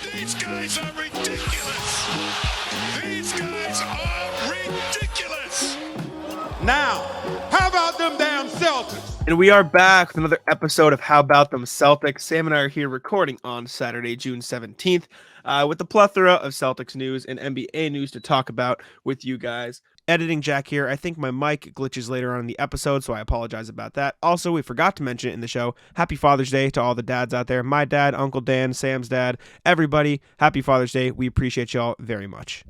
These guys are ridiculous. These guys are ridiculous. Now, how about them damn Celtics? And we are back with another episode of How About Them Celtics. Sam and I are here recording on Saturday, June 17th, with a plethora of Celtics news and NBA news to talk about with you guys. Editing Jack here. I think my mic glitches later on in the episode, so I apologize about that. Also, we forgot to mention it in the show. Happy Father's Day to all the dads out there. My dad, Uncle Dan, Sam's dad, everybody. Happy Father's Day. We appreciate y'all very much.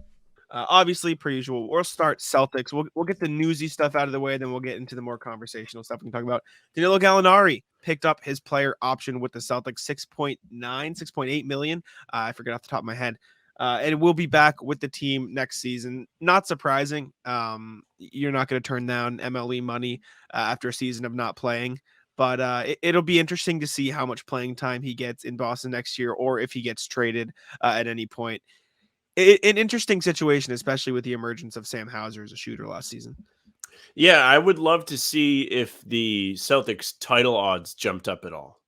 Obviously, per usual, we'll start Celtics. We'll get the newsy stuff out of the way, then we'll get into the more conversational stuff we can talk about. Danilo Gallinari picked up his player option with the Celtics, 6.8 million. I forget off the top of my head. And we'll be back with the team next season. Not surprising. You're not going to turn down MLE money after a season of not playing. But it'll be interesting to see how much playing time he gets in Boston next year, or if he gets traded at any point. An interesting situation, especially with the emergence of Sam Hauser as a shooter last season. Yeah, I would love to see if the Celtics title odds jumped up at all.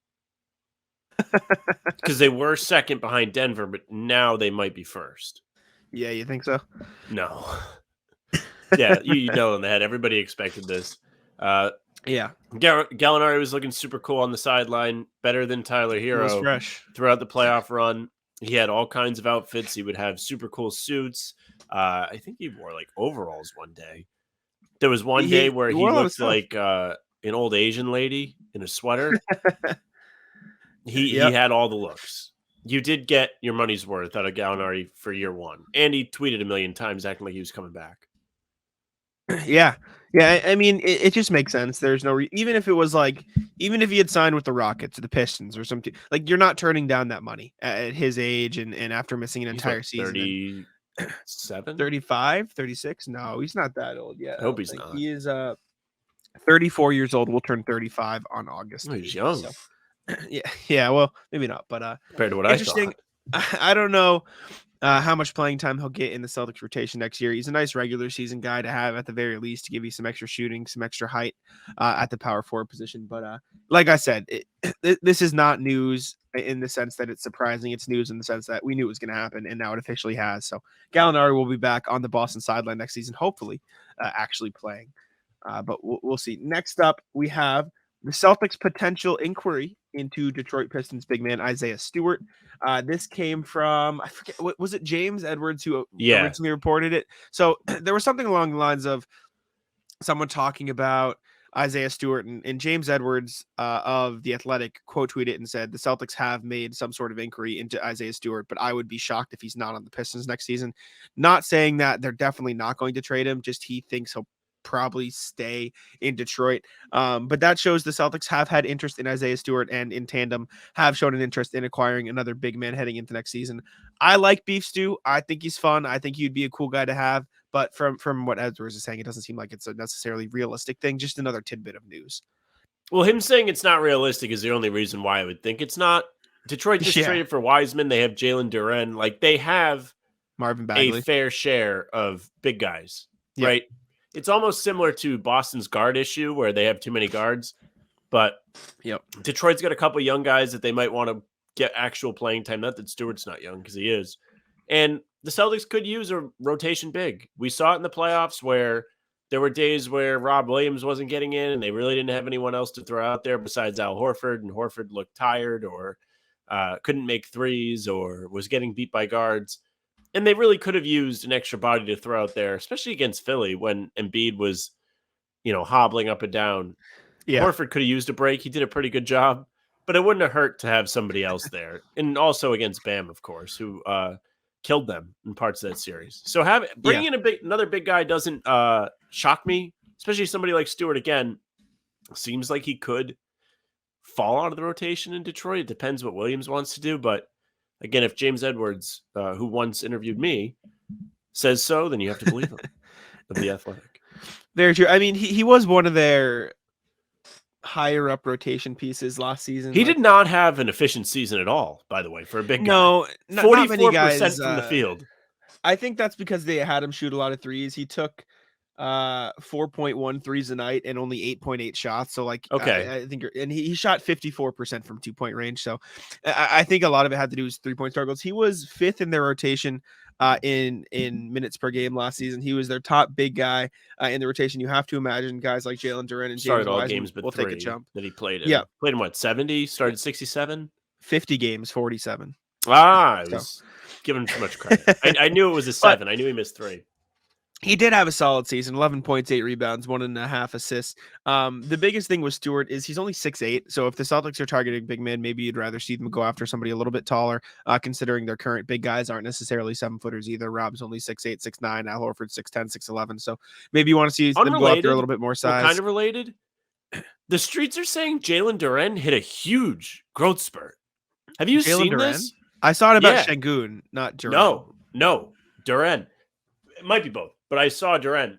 Because they were second behind Denver, but now they might be first. Yeah, you think so? No. Yeah, you know in the head. Everybody expected this. Yeah. Gallinari was looking super cool on the sideline, better than Tyler Hero fresh throughout the playoff run. He had all kinds of outfits. He would have super cool suits. I think he wore like overalls one day. There was one day where he looked like an old Asian lady in a sweater. He had all the looks. You did get your money's worth out of Gallinari for year one. And he tweeted a million times acting like he was coming back. Yeah. I mean, it just makes sense. There's no even if he had signed with the Rockets or the Pistons or something, like you're not turning down that money at his age and after missing an entire season. 37? 35, 36? No, he's not that old yet. I hope he's not. He is 34 years old. We'll turn 35 on August. Oh, he's young. So, yeah. Well, maybe not, but compared to what interesting. I don't know how much playing time he'll get in the Celtics rotation next year. He's a nice regular season guy to have at the very least to give you some extra shooting, some extra height at the power forward position. But like I said, this is not news in the sense that it's surprising. It's news in the sense that we knew it was going to happen, and now it officially has. So Gallinari will be back on the Boston sideline next season, hopefully actually playing. But we'll see. Next up, we have the Celtics' potential inquiry into Detroit Pistons big man Isaiah Stewart. This came from, I forget, was it James Edwards who originally reported it? So there was something along the lines of someone talking about Isaiah Stewart, and James Edwards of The Athletic quote tweeted and said, the Celtics have made some sort of inquiry into Isaiah Stewart, but I would be shocked if he's not on the Pistons next season. Not saying that they're definitely not going to trade him, just he thinks he'll probably stay in Detroit. But that shows the Celtics have had interest in Isaiah Stewart and in tandem have shown an interest in acquiring another big man heading into next season. I like Beef Stew. I think he's fun. I think he'd be a cool guy to have. But from what Edwards is saying, it doesn't seem like it's a necessarily realistic thing. Just another tidbit of news. Well, him saying it's not realistic is the only reason why I would think it's not. Detroit just traded for Wiseman. They have Jalen Duren. Like, they have Marvin Bagley. A fair share of big guys, right? It's almost similar to Boston's guard issue where they have too many guards. But Detroit's got a couple young guys that they might want to get actual playing time. Not that Stewart's not young, because he is. And the Celtics could use a rotation big. We saw it in the playoffs where there were days where Rob Williams wasn't getting in and they really didn't have anyone else to throw out there besides Al Horford, and Horford looked tired or couldn't make threes or was getting beat by guards. And they really could have used an extra body to throw out there, especially against Philly when Embiid was, hobbling up and down. Yeah. Horford could have used a break. He did a pretty good job, but it wouldn't have hurt to have somebody else there. And also against Bam, of course, who killed them in parts of that series. So bringing in another big guy doesn't shock me, especially somebody like Stewart. Again, seems like he could fall out of the rotation in Detroit. It depends what Williams wants to do, but again, if James Edwards, who once interviewed me, says so, then you have to believe him. Of The Athletic. Very true. I mean, he was one of their higher up rotation pieces last season. He did not have an efficient season at all, by the way, for a big guy. No, 44% from the field. I think that's because they had him shoot a lot of threes. He took 4.1 threes a night and only 8.8 shots. So like, Okay. I think, and he shot 54% from 2-point range. So I think a lot of it had to do with 3-point struggles. He was 5th in their rotation in minutes per game last season. He was their top big guy in the rotation. You have to imagine guys like Jalen Duren and Started James all Wiseman games but will 3 take a jump. that he played in. Yeah. Played in what, 70? Started 67? 50 games, 47. I was giving him too much credit. I knew it was a 7. I knew he missed 3. He did have a solid season, 11 points, 8 rebounds, 1.5 assists. The biggest thing with Stewart is he's only 6'8". So if the Celtics are targeting big men, maybe you'd rather see them go after somebody a little bit taller, considering their current big guys aren't necessarily 7-footers either. Rob's only 6'8", 6'9", Al Horford's 6'10", 6'11". So maybe you want to see them go after a little bit more size. Kind of related. The streets are saying Jalen Duren hit a huge growth spurt. Have you seen this? I saw it about Şengün, not Duren. No, Duren. It might be both, but I saw Duren.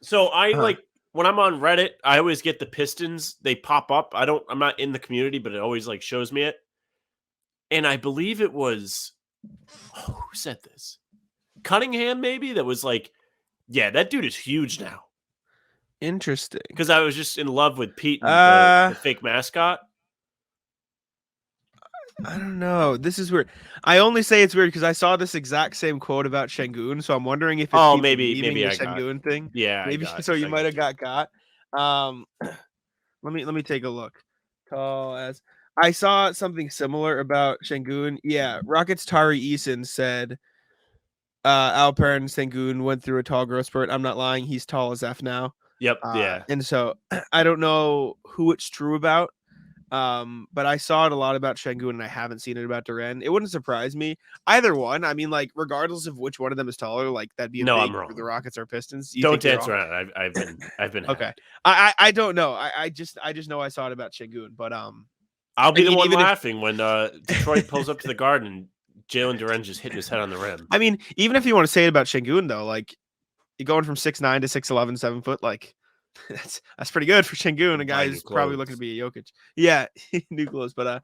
So like when I'm on Reddit, I always get the Pistons. They pop up. I'm not in the community, but it always like shows me it. And I believe it was, who said this? Cunningham, maybe, that was like, yeah, that dude is huge now. Interesting. Because I was just in love with Peyton, the fake mascot. I don't know. This is weird. I only say it's weird because I saw this exact same quote about Şengün, so I'm wondering if it's maybe the I Şengün thing. Yeah, maybe so. You might have got. Let me take a look. Tall as I saw something similar about Şengün. Yeah, Rockets Tari Eason said Alperen Şengün went through a tall growth spurt. I'm not lying. He's tall as F now. Yep. Yeah. And so I don't know who it's true about. But I saw it a lot about Şengün and I haven't seen it about Duren. It wouldn't surprise me. Either one. I mean, like, regardless of which one of them is taller, like that'd be I'm wrong. for the Rockets or Pistons. Don't answer that. I've been okay. I don't know. I just know I saw it about Şengün, but I'll be the one laughing when Detroit pulls up to the Garden and Jalen Duren just hitting his head on the rim. I mean, even if you want to say it about Şengün though, like you're going from 6'9" to 6'11", 7 foot, like that's pretty good for Şengün, a guy who's probably looking to be a Jokic. Yeah, new clothes. But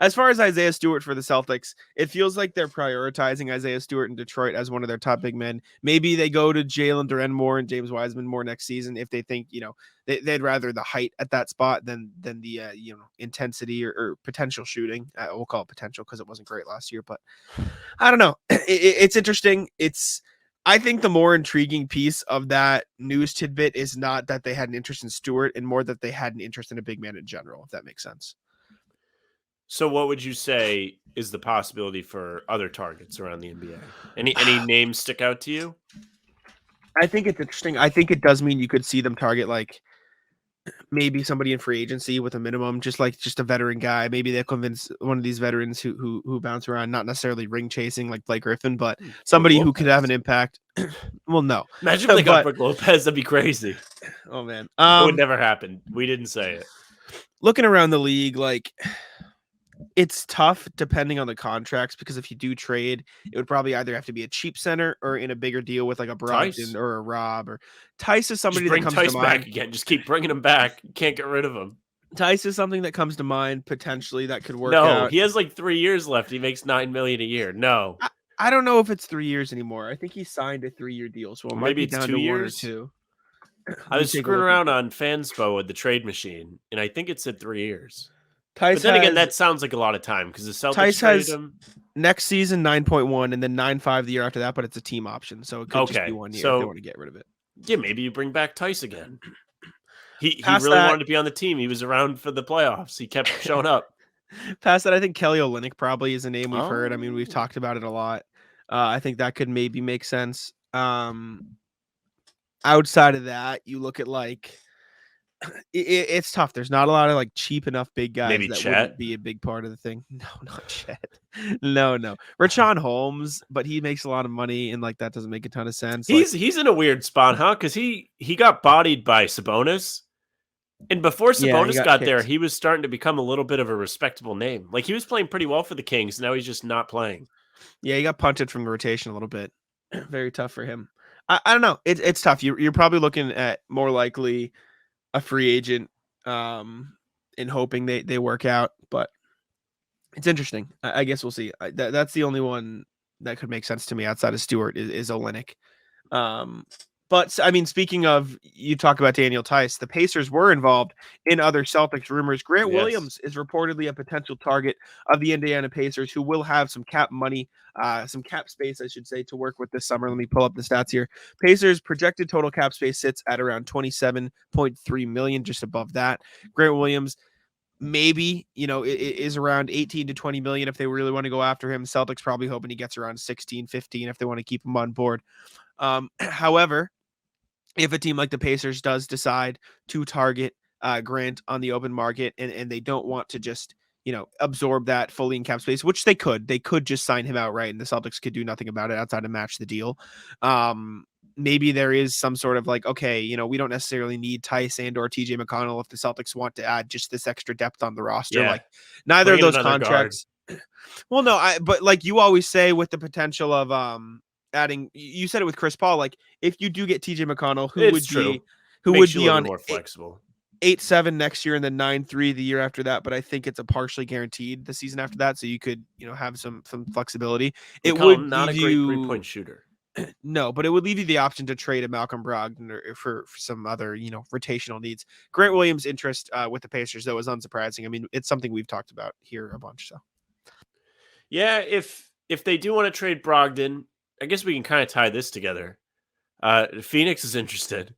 as far as Isaiah Stewart for the Celtics, it feels like they're prioritizing Isaiah Stewart in Detroit as one of their top big men. Maybe they go to Jalen Duren more and James Wiseman more next season if they think, they'd rather the height at that spot than the intensity or potential shooting. We'll call it potential because it wasn't great last year, but I don't know. It's interesting. I think the more intriguing piece of that news tidbit is not that they had an interest in Stewart and more that they had an interest in a big man in general, if that makes sense. So what would you say is the possibility for other targets around the NBA? Any names stick out to you? I think it's interesting. I think it does mean you could see them target like maybe somebody in free agency with a minimum, just a veteran guy. Maybe they'll convince one of these veterans who bounce around, not necessarily ring chasing like Blake Griffin, but somebody who could have an impact. Well, no. Imagine if they got Brook Lopez. That'd be crazy. Oh man, it would never happen. We didn't say it. Looking around the league, like it's tough depending on the contracts because if you do trade, it would probably either have to be a cheap center or in a bigger deal with like a Brogdon or a Robb or Tice is somebody that comes to mind. Back again. Just keep bringing him back. You can't get rid of him. Tice is something that comes to mind potentially that could work out. No, he has like 3 years left. He makes $9 million a year. No, I don't know if it's 3 years anymore. I think he signed a 3-year deal, so it might be down to 2 years. 1 or 2. I was screwing around on Fanspo with the trade machine, and I think it said 3 years. Tice but then again, that sounds like a lot of time because the Celtics traded him. Next season 9.1 and then 9.5 the year after that, but it's a team option, so it could just be 1 year if they want to get rid of it. Yeah, maybe you bring back Tice again. He really wanted to be on the team. He was around for the playoffs. He kept showing up. Past that, I think Kelly Olynyk probably is a name we've heard. I mean, we've talked about it a lot. I think that could maybe make sense. Outside of that, you look at like it's tough. There's not a lot of like cheap enough big guys maybe that Chet wouldn't be a big part of the thing. No, not Chet. No. Rashawn Holmes, but he makes a lot of money and like that doesn't make a ton of sense. He's in a weird spot, huh? Because he got bodied by Sabonis. And before Sabonis got there, he was starting to become a little bit of a respectable name. Like he was playing pretty well for the Kings. Now he's just not playing. Yeah, he got punted from the rotation a little bit. Very tough for him. I don't know. It's tough. You're probably looking at more likely a free agent and hoping they work out. But it's interesting. I guess we'll see. That's the only one that could make sense to me outside of Stewart is Olynyk. But I mean, speaking of, you talk about Daniel Tice, the Pacers were involved in other Celtics rumors. Grant Williams is reportedly a potential target of the Indiana Pacers, who will have some cap money, some cap space, I should say, to work with this summer. Let me pull up the stats here. Pacers projected total cap space sits at around $27.3 million, just above that. Grant Williams maybe, is around 18 to 20 million if they really want to go after him. Celtics probably hoping he gets around 16, 15 if they want to keep him on board. However, if a team like the Pacers does decide to target Grant on the open market and they don't want to just, absorb that fully in cap space, which they could just sign him outright and the Celtics could do nothing about it outside of match the deal. Maybe there is some sort of like, okay, we don't necessarily need Tice and or TJ McConnell if the Celtics want to add just this extra depth on the roster. Like neither of those contracts. Well, no, but like you always say with the potential of adding, you said it with Chris Paul, like if you do get TJ McConnell, who would be on more flexible 8-7 next year and then 9-3 the year after that, but I think it's a partially guaranteed the season after that, so you could have some flexibility. It would not a great 3-point shooter. No, but it would leave you the option to trade a Malcolm Brogdon for some other rotational needs. Grant Williams' interest with the Pacers though is unsurprising. I mean, it's something we've talked about here a bunch. So yeah, if they do want to trade Brogdon, I guess we can kind of tie this together. Phoenix is interested.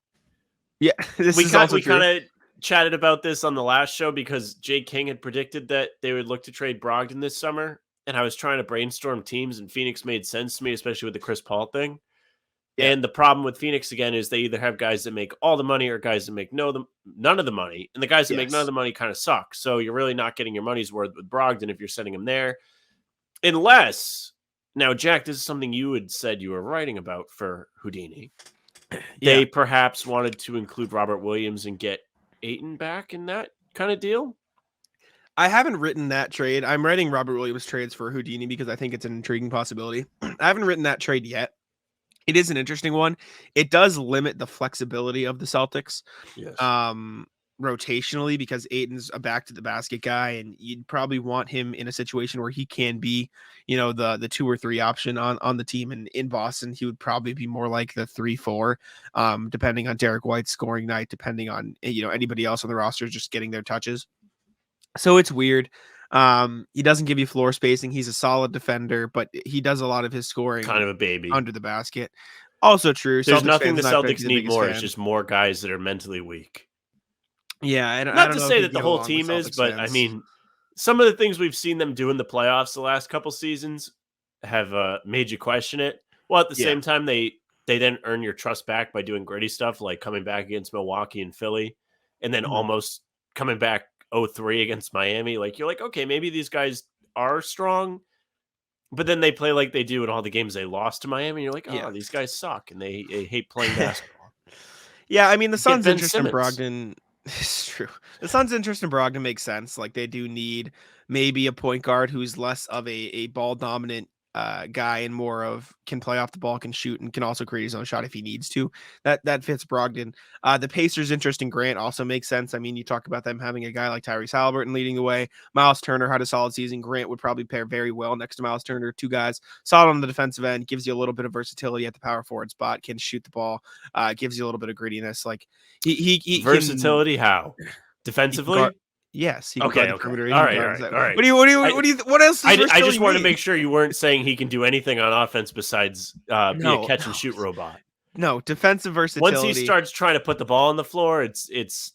Yeah, we kind of chatted about this on the last show because Jay King had predicted that they would look to trade Brogdon this summer, and I was trying to brainstorm teams, and Phoenix made sense to me, especially with the Chris Paul thing. Yeah. And the problem with Phoenix again is they either have guys that make all the money or guys that make none of the money, and the guys that make none of the money kind of suck. So you're really not getting your money's worth with Brogdon if you're sending him there, unless. Now, Jack, this is something you had said you were writing about for Houdini. They perhaps wanted to include Robert Williams and get Ayton back in that kind of deal. I haven't written that trade. I'm writing Robert Williams trades for Houdini because I think it's an intriguing possibility. I haven't written that trade yet. It is an interesting one. It does limit the flexibility of the Celtics. Yes. Rotationally, because Ayton's a back to the basket guy and you'd probably want him in a situation where he can be, the 2 or 3 option on the team. And in Boston, he would probably be more like the 3-4, depending on Derrick White's scoring night, depending on, anybody else on the roster just getting their touches. So it's weird. He doesn't give you floor spacing. He's a solid defender, but he does a lot of his scoring kind of a baby under the basket. Also true. There's nothing the Celtics need more. It's just more guys that are mentally weak. Yeah, I don't to say that the whole team is, but I mean, some of the things we've seen them do in the playoffs the last couple seasons have made you question it. Well, at the same time, they then earn your trust back by doing gritty stuff like coming back against Milwaukee and Philly, and then almost coming back 0-3 against Miami. Like you're like, okay, maybe these guys are strong, but then they play like they do in all the games they lost to Miami. And you're like, oh, these guys suck, and they hate playing basketball. Yeah, I mean, the Suns' interest in Brogdon. It's true. The Suns' interest in Brogdon makes sense. Like they do need maybe a point guard who's less of a ball dominant guy and more of can play off the ball, can shoot, and can also create his own shot if he needs to. That fits Brogdon. The Pacers' interest in Grant also makes sense. I mean, you talk about them having a guy like Tyrese Halliburton leading the way. Miles Turner had a solid season. Grant would probably pair very well next to Miles Turner. 2 guys solid on the defensive end, gives you a little bit of versatility at the power forward spot, can shoot the ball, gives you a little bit of grittiness. Like he versatility can, how defensively. Yes. Okay. All right. What else? I just wanted to make sure you weren't saying he can do anything on offense besides be a catch and shoot robot. No, defensive versatility. Once he starts trying to put the ball on the floor, it's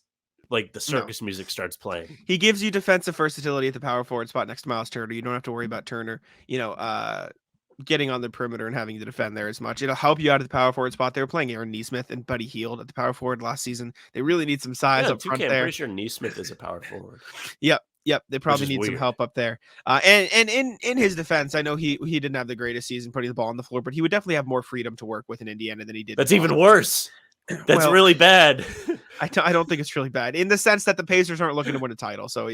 like the circus music starts playing. He gives you defensive versatility at the power forward spot next to Miles Turner. You don't have to worry about Turner, getting on the perimeter and having to defend there as much. It'll help you out at the power forward spot. They were playing Aaron Nesmith and Buddy Hield at the power forward last season. They really need some size up front there. I'm pretty sure Nesmith is a power forward. Yep. They probably need some help up there. And in his defense, I know he didn't have the greatest season putting the ball on the floor, but he would definitely have more freedom to work with in Indiana than he did. That's even worse. That's really bad. I don't think it's really bad in the sense that the Pacers aren't looking to win a title. So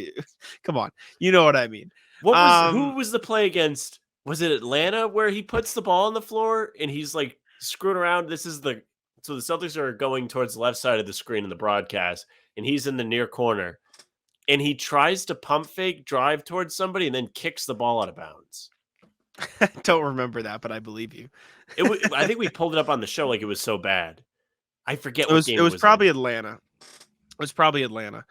come on, you know what I mean. Who was the play against? Was it Atlanta where he puts the ball on the floor and he's like screwing around? So the Celtics are going towards the left side of the screen in the broadcast, and he's in the near corner, and he tries to pump fake drive towards somebody and then kicks the ball out of bounds. I don't remember that, but I believe you. I think we pulled it up on the show like it was so bad. I forget what game it was probably in. Atlanta. It was probably Atlanta.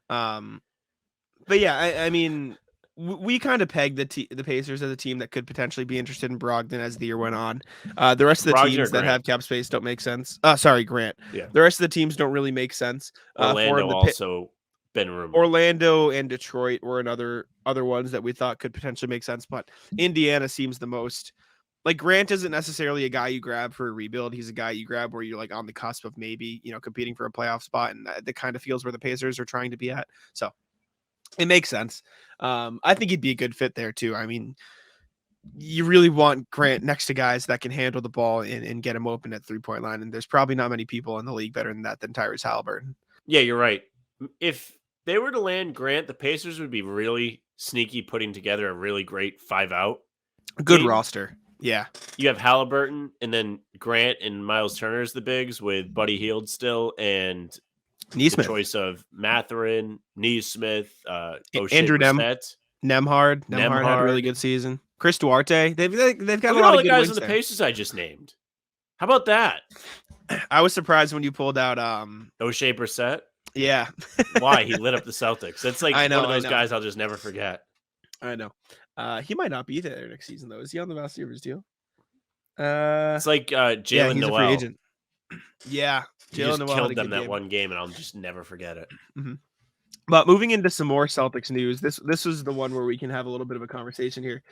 But yeah, I mean, we kind of pegged the Pacers as a team that could potentially be interested in Brogdon as the year went on. The rest of the Brogdon teams that have cap space don't make sense. Sorry, Grant. Yeah. The rest of the teams don't really make sense. Orlando also been rumored. Orlando and Detroit were other ones that we thought could potentially make sense, but Indiana seems the most. Like, Grant isn't necessarily a guy you grab for a rebuild. He's a guy you grab where you're like on the cusp of maybe, competing for a playoff spot, and that kind of feels where the Pacers are trying to be at. So it makes sense. I think he'd be a good fit there too. I mean, you really want Grant next to guys that can handle the ball and get him open at 3-point line. And there's probably not many people in the league better than that than Tyrese Halliburton. Yeah, you're right. If they were to land Grant, the Pacers would be really sneaky putting together a really great 5-out. Good roster. Yeah. You have Halliburton, and then Grant and Miles Turner as the bigs with Buddy Hield still, and Nesmith. The choice of Mathurin, Nesmith, Andrew Nembhard had a really good season. Chris Duarte. They've got a lot of good guys wins on the there. Pacers I just named. How about that? I was surprised when you pulled out O'Shea Brissett. Yeah. Why? He lit up the Celtics. That's like one of those guys I'll just never forget. I know. He might not be there next season, though. Is he on the Vassivers deal? It's like Jalen he's Noel. A free agent. Yeah. Jalen Noel killed them that one game, and I'll just never forget it. Mm-hmm. But moving into some more Celtics news, this was the one where we can have a little bit of a conversation here.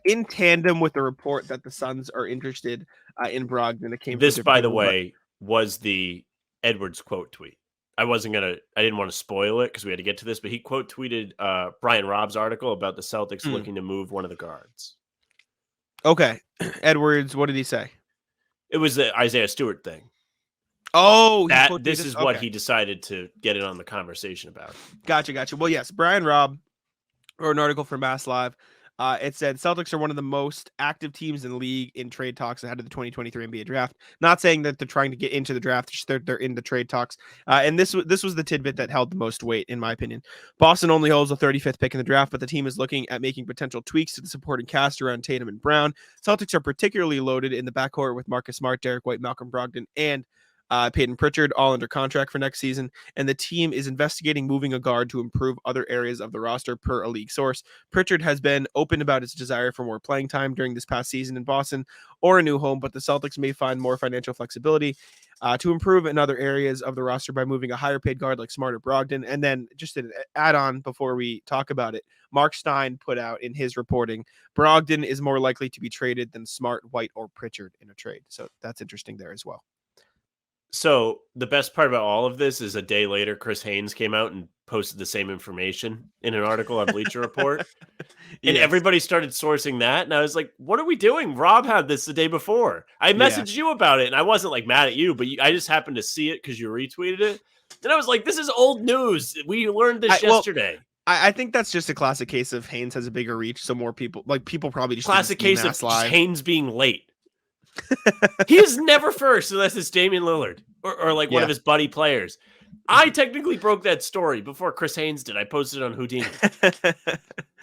In tandem with the report that the Suns are interested in Brogdon, it came. This, by the way, was the Edwards quote tweet. I didn't want to spoil it because we had to get to this, but he quote tweeted Brian Robb's article about the Celtics looking to move one of the guards. Okay. Edwards, what did he say? It was the Isaiah Stewart thing. Oh, this is what he decided to get in on the conversation about. Gotcha. Well, yes, Brian Robb wrote an article for MassLive. It said Celtics are one of the most active teams in the league in trade talks ahead of the 2023 NBA draft. Not saying that they're trying to get into the draft, just they're in the trade talks. And this was the tidbit that held the most weight, in my opinion. Boston only holds the 35th pick in the draft, but the team is looking at making potential tweaks to the supporting cast around Tatum and Brown. Celtics are particularly loaded in the backcourt with Marcus Smart, Derrick White, Malcolm Brogdon, and Payton Pritchard, all under contract for next season, and the team is investigating moving a guard to improve other areas of the roster, per a league source. Pritchard has been open about his desire for more playing time during this past season in Boston or a new home, but the Celtics may find more financial flexibility to improve in other areas of the roster by moving a higher paid guard like Smart or Brogdon. And then just an add-on before we talk about it, Mark Stein put out in his reporting, Brogdon is more likely to be traded than Smart, White, or Pritchard in a trade. So that's interesting there as well. So the best part about all of this is a day later, Chris Haynes came out and posted the same information in an article on Bleacher Report. And everybody started sourcing that. And I was like, what are we doing? Rob had this the day before. I messaged you about it, and I wasn't like mad at you, but I just happened to see it because you retweeted it. And I was like, this is old news. We learned this yesterday. I think that's just a classic case of Haynes has a bigger reach. So more people probably just classic case of Haynes being late. He is never first unless it's Damian Lillard or like one of his buddy players. I technically broke that story before Chris Haynes did. I posted it on Houdini.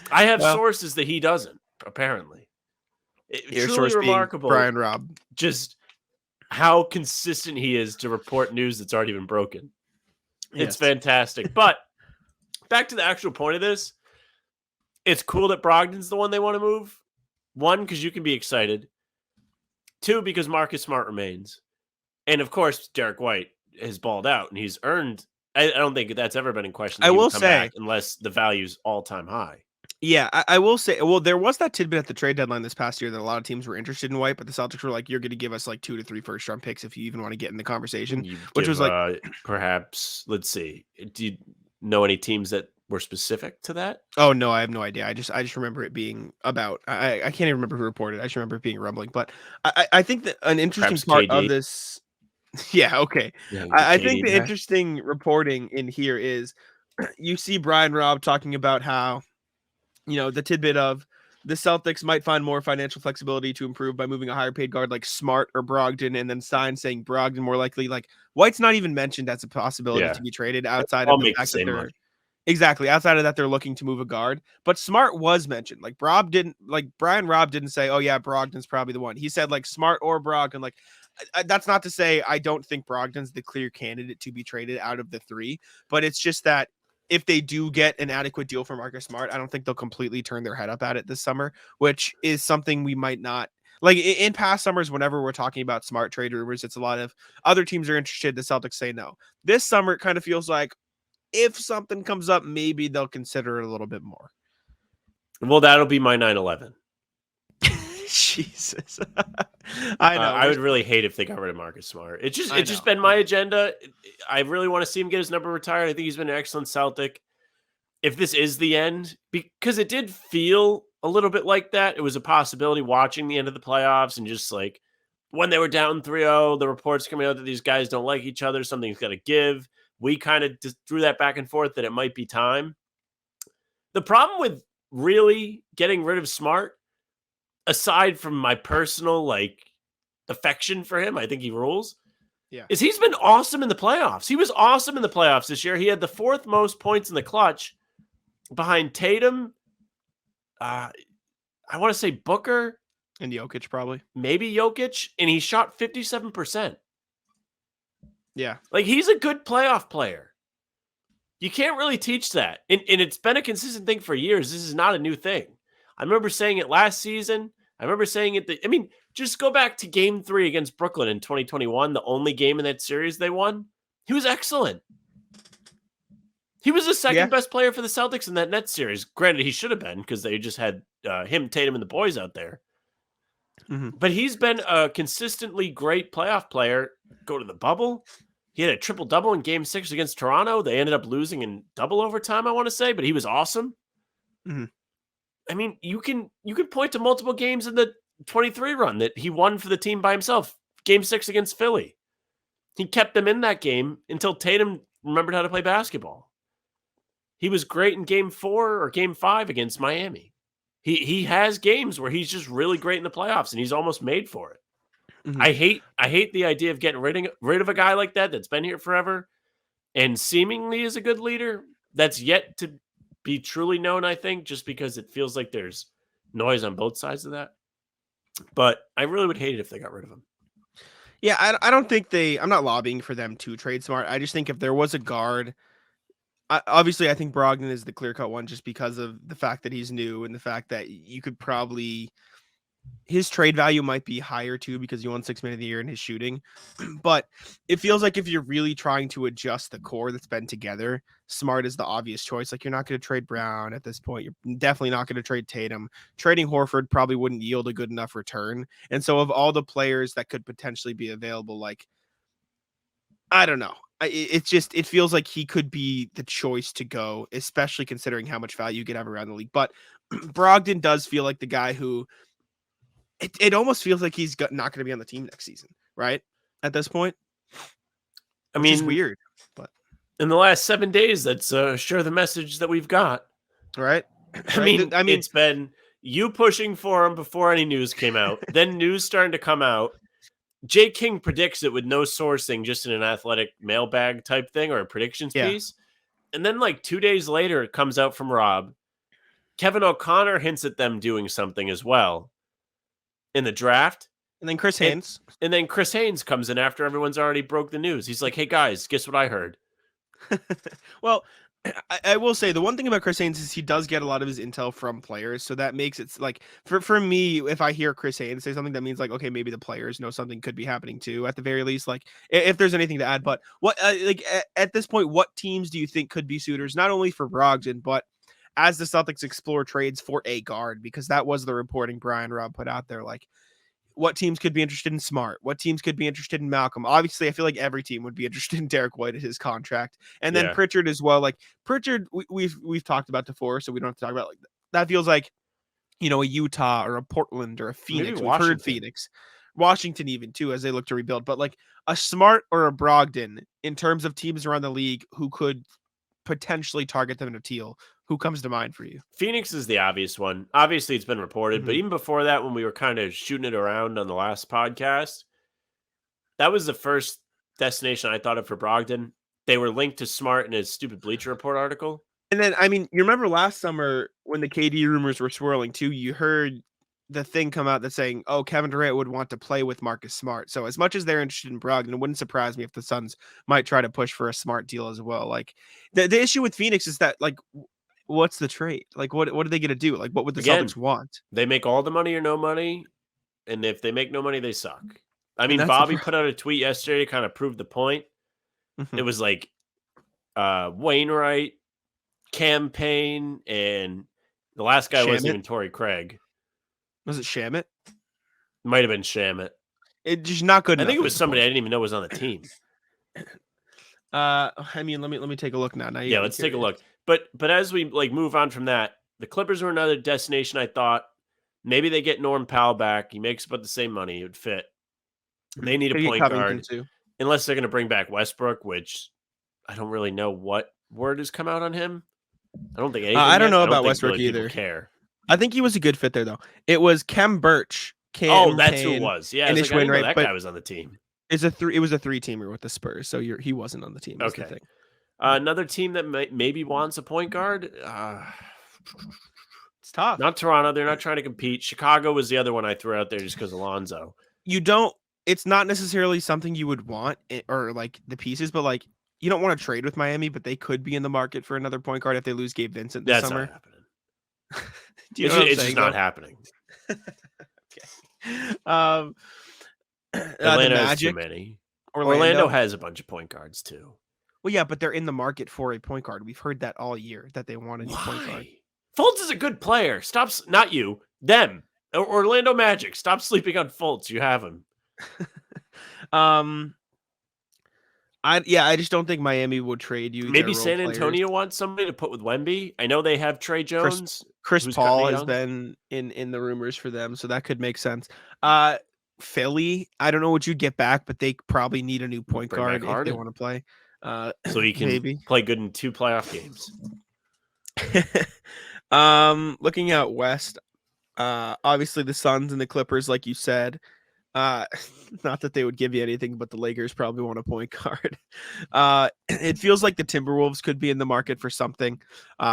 I have sources that he doesn't, apparently. It's truly remarkable. Brian Robb. Just how consistent he is to report news that's already been broken. It's fantastic. But back to the actual point of this. It's cool that Brogdon's the one they want to move. One, because you can be excited. Two, because Marcus Smart remains. And, of course, Derrick White has balled out, and he's earned – I don't think that's ever been in question. I will say – unless the value's all-time high. Yeah, I will say – well, there was that tidbit at the trade deadline this past year that a lot of teams were interested in White, but the Celtics were like, you're going to give us like 2 to 3 first-round picks if you even want to get in the conversation, was like – perhaps – let's see. Do you know any teams that were specific to that? Oh, no, I have no idea. I just remember it being about – I can't even remember who reported. I just remember it being rumbling. But I think that an interesting perhaps part KD. Of this – yeah, okay. Yeah, I think the interesting reporting in here is you see Brian Robb talking about how, the tidbit of the Celtics might find more financial flexibility to improve by moving a higher paid guard like Smart or Brogdon, and then Stein saying Brogdon more likely. Like White's not even mentioned as a possibility to be traded outside of the fact that they're. Exactly. Outside of that, they're looking to move a guard. But Smart was mentioned. Like Brian Robb didn't say, "Oh yeah, Brogdon's probably the one." He said like Smart or Brogdon. Like that's not to say I don't think Brogdon's the clear candidate to be traded out of the three, but it's just that if they do get an adequate deal for Marcus Smart, I don't think they'll completely turn their head up at it this summer, which is something we might not. Like in past summers, whenever we're talking about Smart trade rumors, it's a lot of other teams are interested. The Celtics say no. This summer, it kind of feels like if something comes up, maybe they'll consider it a little bit more. Well, that'll be my 9/11. Jesus. I know. I would really hate if they got rid of Marcus Smart. It's just been my agenda. I really want to see him get his number retired. I think he's been an excellent Celtic. If this is the end, because it did feel a little bit like that. It was a possibility watching the end of the playoffs and just like when they were down 3-0, the reports coming out that these guys don't like each other. Something's got to give. We kind of just threw that back and forth that it might be time. The problem with really getting rid of Smart, aside from my personal like affection for him, I think he rules. Yeah, is he's been awesome in the playoffs. He was awesome in the playoffs this year. He had the 4th most points in the clutch behind Tatum. I want to say Booker and Jokic probably, maybe Jokic, and he shot 57%. Yeah, like he's a good playoff player. You can't really teach that, and it's been a consistent thing for years. This is not a new thing. I remember saying it last season. I remember saying it. Just go back to Game 3 against Brooklyn in 2021, the only game in that series they won. He was excellent. He was the second best player for the Celtics in that Nets series. Granted, he should have been because they just had him, Tatum, and the boys out there. Mm-hmm. But he's been a consistently great playoff player. Go to the bubble. He had a triple-double in Game 6 against Toronto. They ended up losing in double overtime, I want to say, but he was awesome. Mm-hmm. I mean, you can point to multiple games in the 23 run that he won for the team by himself. Game 6 against Philly. He kept them in that game until Tatum remembered how to play basketball. He was great in Game 4 or Game 5 against Miami. He has games where he's just really great in the playoffs, and he's almost made for it. Mm-hmm. I hate the idea of getting rid of a guy like that that's been here forever and seemingly is a good leader. That's yet to be truly known, I think, just because it feels like there's noise on both sides of that. But I really would hate it if they got rid of him. Yeah, I don't think I'm not lobbying for them to trade Smart. I just think if there was a guard, obviously I think Brogdon is the clear-cut one just because of the fact that he's new and the fact that you could probably – his trade value might be higher too because he won 6 Man of the Year in his shooting. But it feels like if you're really trying to adjust the core that's been together, Smart is the obvious choice. Like you're not going to trade Brown at this point. You're definitely not going to trade Tatum. Trading Horford probably wouldn't yield a good enough return. And so of all the players that could potentially be available, like, I don't know. It feels like he could be the choice to go, especially considering how much value you could have around the league. But Brogdon does feel like the guy who, it almost feels like he's not going to be on the team next season, right? At this point, I mean, it's weird, but in the last 7 days, that's sure the message that we've got, right? I mean, it's been you pushing for him before any news came out, then news starting to come out. Jay King predicts it with no sourcing, just in an athletic mailbag type thing or a predictions piece, and then like 2 days later, it comes out from Rob. Kevin O'Connor hints at them doing something as well in the draft. And then Chris Haynes. And then Chris Haynes comes in after everyone's already broke the news. He's like, hey, guys, guess what I heard? Well, I will say the one thing about Chris Haynes is he does get a lot of his intel from players. So that makes it like for me, if I hear Chris Haynes say something, that means like, okay, maybe the players know something could be happening too, at the very least, like if there's anything to add. But what at this point, what teams do you think could be suitors, not only for Brogdon, but as the Celtics explore trades for a guard, because that was the reporting Brian Robb put out there. Like, what teams could be interested in Smart? What teams could be interested in Malcolm? Obviously, I feel like every team would be interested in Derrick White at his contract, and then Pritchard as well. Like Pritchard, we've talked about before, so we don't have to talk about like that. Feels like, you know, a Utah or a Portland or a Phoenix. We've heard Phoenix, Washington even too, as they look to rebuild. But like a Smart or a Brogdon in terms of teams around the league who could potentially target them in a teal. Who comes to mind for you? Phoenix is the obvious one. Obviously, it's been reported, but even before that, when we were kind of shooting it around on the last podcast, that was the first destination I thought of for Brogdon. They were linked to Smart in his stupid Bleacher Report article. And then, I mean, you remember last summer when the KD rumors were swirling too, you heard the thing come out that's saying, oh, Kevin Durant would want to play with Marcus Smart. So as much as they're interested in Brogdon, it wouldn't surprise me if the Suns might try to push for a Smart deal as well. Like the issue with Phoenix is that, like, what's the trade? Like, what are they going to do? Like, what would the Celtics want? They make all the money or no money. And if they make no money, they suck. I mean, that's Bobby put out a tweet yesterday to kind of prove the point. Mm-hmm. It was like Wainwright, Campaign, and the last guy wasn't even Torrey Craig. Was it Shamit? Might have been Shamit. It's just not good. I think it was somebody I didn't even know was on the team. I mean, let me take a look now. Yeah, let's take a look. But as we like move on from that, the Clippers were another destination. I thought maybe they get Norm Powell back. He makes about the same money. It would fit. They need a point guard too. Unless they're going to bring back Westbrook, which I don't really know what word has come out on him. I don't think anything. I don't know about Westbrook really either. Care. I think he was a good fit there, though. It was Kem Birch. That's who it was. Yeah, and I didn't know that guy was on the team. It was a 3-teamer with the Spurs, so he wasn't on the team. Okay. The thing. Another team that maybe wants a point guard. It's tough. Not Toronto. They're not trying to compete. Chicago was the other one I threw out there just because Alonzo. It's not necessarily something you would want or like the pieces, but like you don't want to trade with Miami, but they could be in the market for another point guard if they lose Gabe Vincent this summer. That's not happening. It's just not happening. Okay. Atlanta has too many. Orlando has a bunch of point guards too. Well, yeah, but they're in the market for a point guard. We've heard that all year that they want a new point guard. Fultz is a good player. Not you, them. Orlando Magic. Stop sleeping on Fultz. You have him. I just don't think Miami would trade you. Maybe San Antonio wants somebody to put with Wemby. I know they have Trey Jones. Chris Paul has been in the rumors for them, so that could make sense. Philly, I don't know what you'd get back, but they probably need a new point guard if they want to play. So he can play good in 2 playoff games. Looking out west, obviously the Suns and the Clippers, like you said. Not that they would give you anything, but the Lakers probably want a point guard. It feels like the Timberwolves could be in the market for something.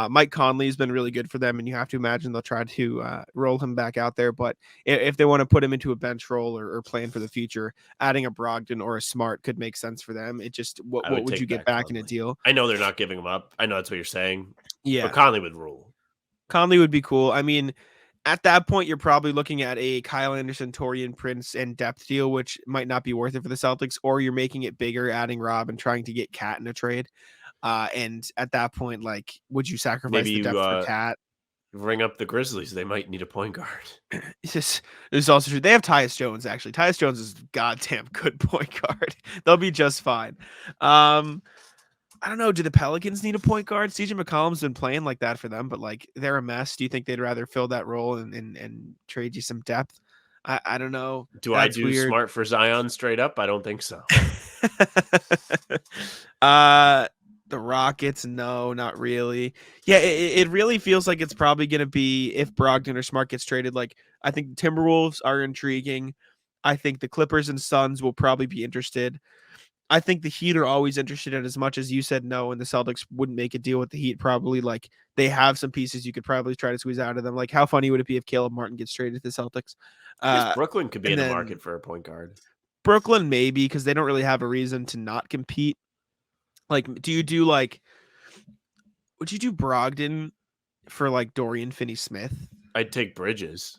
Mike Conley has been really good for them, and you have to imagine they'll try to roll him back out there. But if they want to put him into a bench role or plan for the future, adding a Brogdon or a Smart could make sense for them. It just what would you get back in a deal? I know they're not giving him up. I know that's what you're saying. Yeah, but Conley would rule. Conley would be cool. I mean, at that point, you're probably looking at a Kyle Anderson, Taurean Prince, and depth deal, which might not be worth it for the Celtics, or you're making it bigger, adding Robb and trying to get Cat in a trade. And at that point, like, would you sacrifice the depth for Cat? Ring up the Grizzlies. They might need a point guard. This is also true. They have Tyus Jones, actually. Tyus Jones is a goddamn good point guard. They'll be just fine. I don't know. Do the Pelicans need a point guard? CJ McCollum's been playing like that for them, but like they're a mess. Do you think they'd rather fill that role and trade you some depth? I don't know. That's weird. Smart for Zion straight up? I don't think so. The Rockets, no, not really. Yeah, it really feels like it's probably going to be if Brogdon or Smart gets traded. Like I think the Timberwolves are intriguing. I think the Clippers and Suns will probably be interested. I think the Heat are always interested in as much as you said no, and the Celtics wouldn't make a deal with the Heat. Probably like they have some pieces you could probably try to squeeze out of them. Like how funny would it be if Caleb Martin gets traded to the Celtics? Brooklyn could be in the market for a point guard. Brooklyn maybe because they don't really have a reason to not compete. Like, would you do Brogdon for like Dorian Finney-Smith? I'd take Bridges.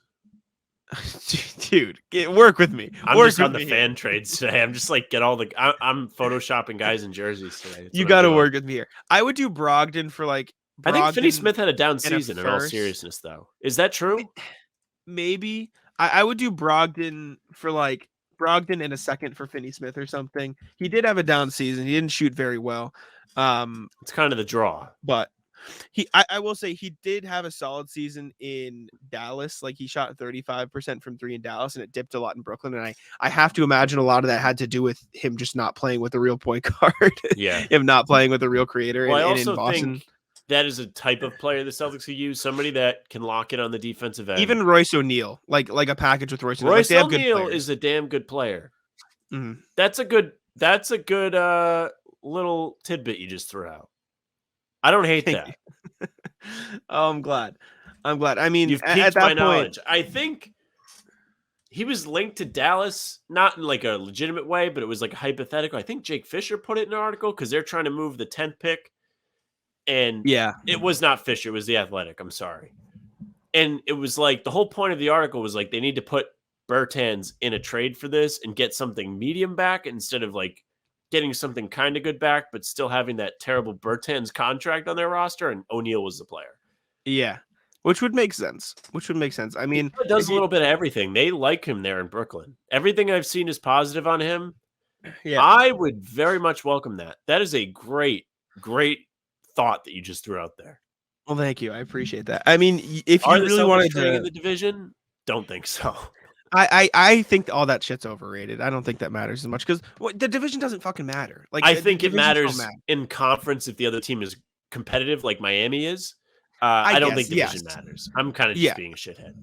Dude, work with me. I'm just on the fan trades today. I'm just like I'm photoshopping guys in jerseys today. You got to work with me here. I would do Brogdon for like. I think Finney-Smith had a down season in all seriousness, though. Is that true? Maybe I would do Brogdon for like Brogdon and a second for Finney-Smith or something. He did have a down season. He didn't shoot very well. It's kind of the draw, but. I will say he did have a solid season in Dallas. Like he shot 35% from 3 in Dallas and it dipped a lot in Brooklyn. And I have to imagine a lot of that had to do with him just not playing with a real point guard. Yeah. Him not playing with a real creator. Well, I also think that is a type of player the Celtics could use. Somebody that can lock it on the defensive end. Even Royce O'Neal, like a package with Royce O'Neal. Royce O'Neal is a damn good player. Mm-hmm. That's a good little tidbit you just threw out. I don't hate that. Oh, I'm glad. I mean, You've at piqued my that point, knowledge. I think he was linked to Dallas, not in like a legitimate way, but it was like a hypothetical. I think Jake Fisher put it in an article because they're trying to move the 10th pick. And yeah, it was not Fisher. It was the Athletic. I'm sorry. And it was like the whole point of the article was like they need to put Bertans in a trade for this and get something medium back instead of like getting something kind of good back, but still having that terrible Bertans contract on their roster. And O'Neal was the player. yeah, which would make sense. I mean, He does a little bit of everything. They like him there in Brooklyn. Everything I've seen is positive on him. Yeah, I would very much welcome that. That is a great, great thought that you just threw out there. well, thank you. I appreciate that. I mean, if you Are the really Celtics wanted staying to, in the division? Don't think so. I think all that shit's overrated. I don't think that matters as much because the division doesn't fucking matter. Like I the think it divisions don't matters matter. in conference if the other team is competitive, like Miami is. I don't think division matters. I'm kind of just being a shithead.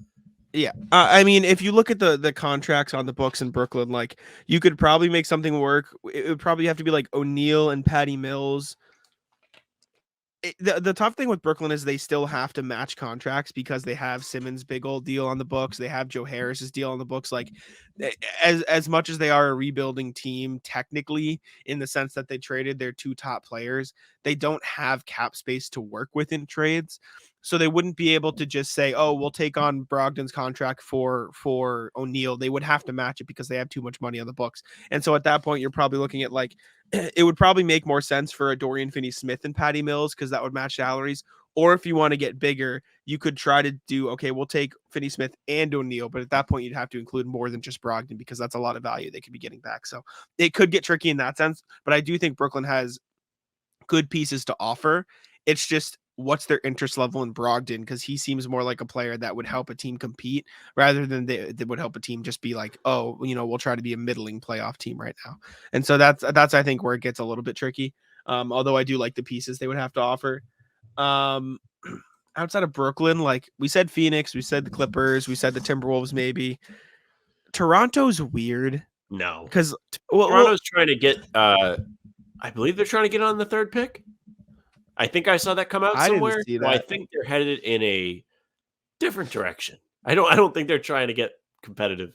Yeah. I mean, if you look at the contracts on the books in Brooklyn, like you could probably make something work. It would probably have to be like O'Neal and Patty Mills. The tough thing with Brooklyn is they still have to match contracts because they have Simmons' big old deal on the books. They have Joe Harris's deal on the books. Like as much as they are a rebuilding team, technically, in the sense that they traded their 2 top players, they don't have cap space to work with in trades. So they wouldn't be able to just say, "Oh, we'll take on Brogdon's contract for O'Neal." They would have to match it because they have too much money on the books. And so at that point, you're probably looking at like it would probably make more sense for a Dorian Finney-Smith and Patty Mills because that would match salaries. Or if you want to get bigger, you could try to do, okay, we'll take Finney-Smith and O'Neal, but at that point you'd have to include more than just Brogdon because that's a lot of value they could be getting back. So it could get tricky in that sense, but I do think Brooklyn has good pieces to offer. It's just what's their interest level in Brogdon because he seems more like a player that would help a team compete rather than they would help a team just be like, oh, we'll try to be a middling playoff team right now. And so that's I think where it gets a little bit tricky. Although I do like the pieces they would have to offer. Outside of Brooklyn, like we said Phoenix, we said the Clippers, we said the Timberwolves, maybe. Toronto's weird. No. Because Toronto's trying to get I believe they're trying to get on the 3rd pick. I think I saw that come out somewhere. Didn't see that. Well, I think they're headed in a different direction. I don't think they're trying to get competitive.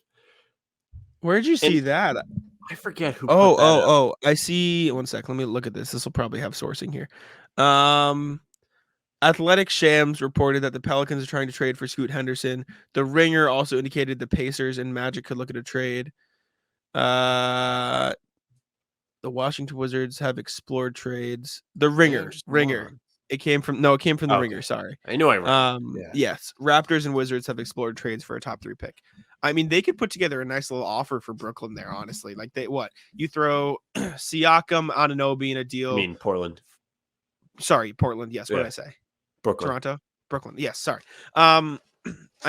Where'd you see that? I forget who. I see. One sec. Let me look at this. This will probably have sourcing here. Athletic Shams reported that the Pelicans are trying to trade for Scoot Henderson. The Ringer also indicated the Pacers and Magic could look at a trade. The Washington Wizards have explored trades. The Ringer. It came from the Ringer. Sorry. I knew I read. Yes. Raptors and Wizards have explored trades for a top 3 pick. I mean, they could put together a nice little offer for Brooklyn there, honestly. Like you throw Siakam, Anunoby in a deal. I mean Portland. Sorry, Portland. Yes. What did I say? Brooklyn. Toronto. Brooklyn. Yes. Sorry. I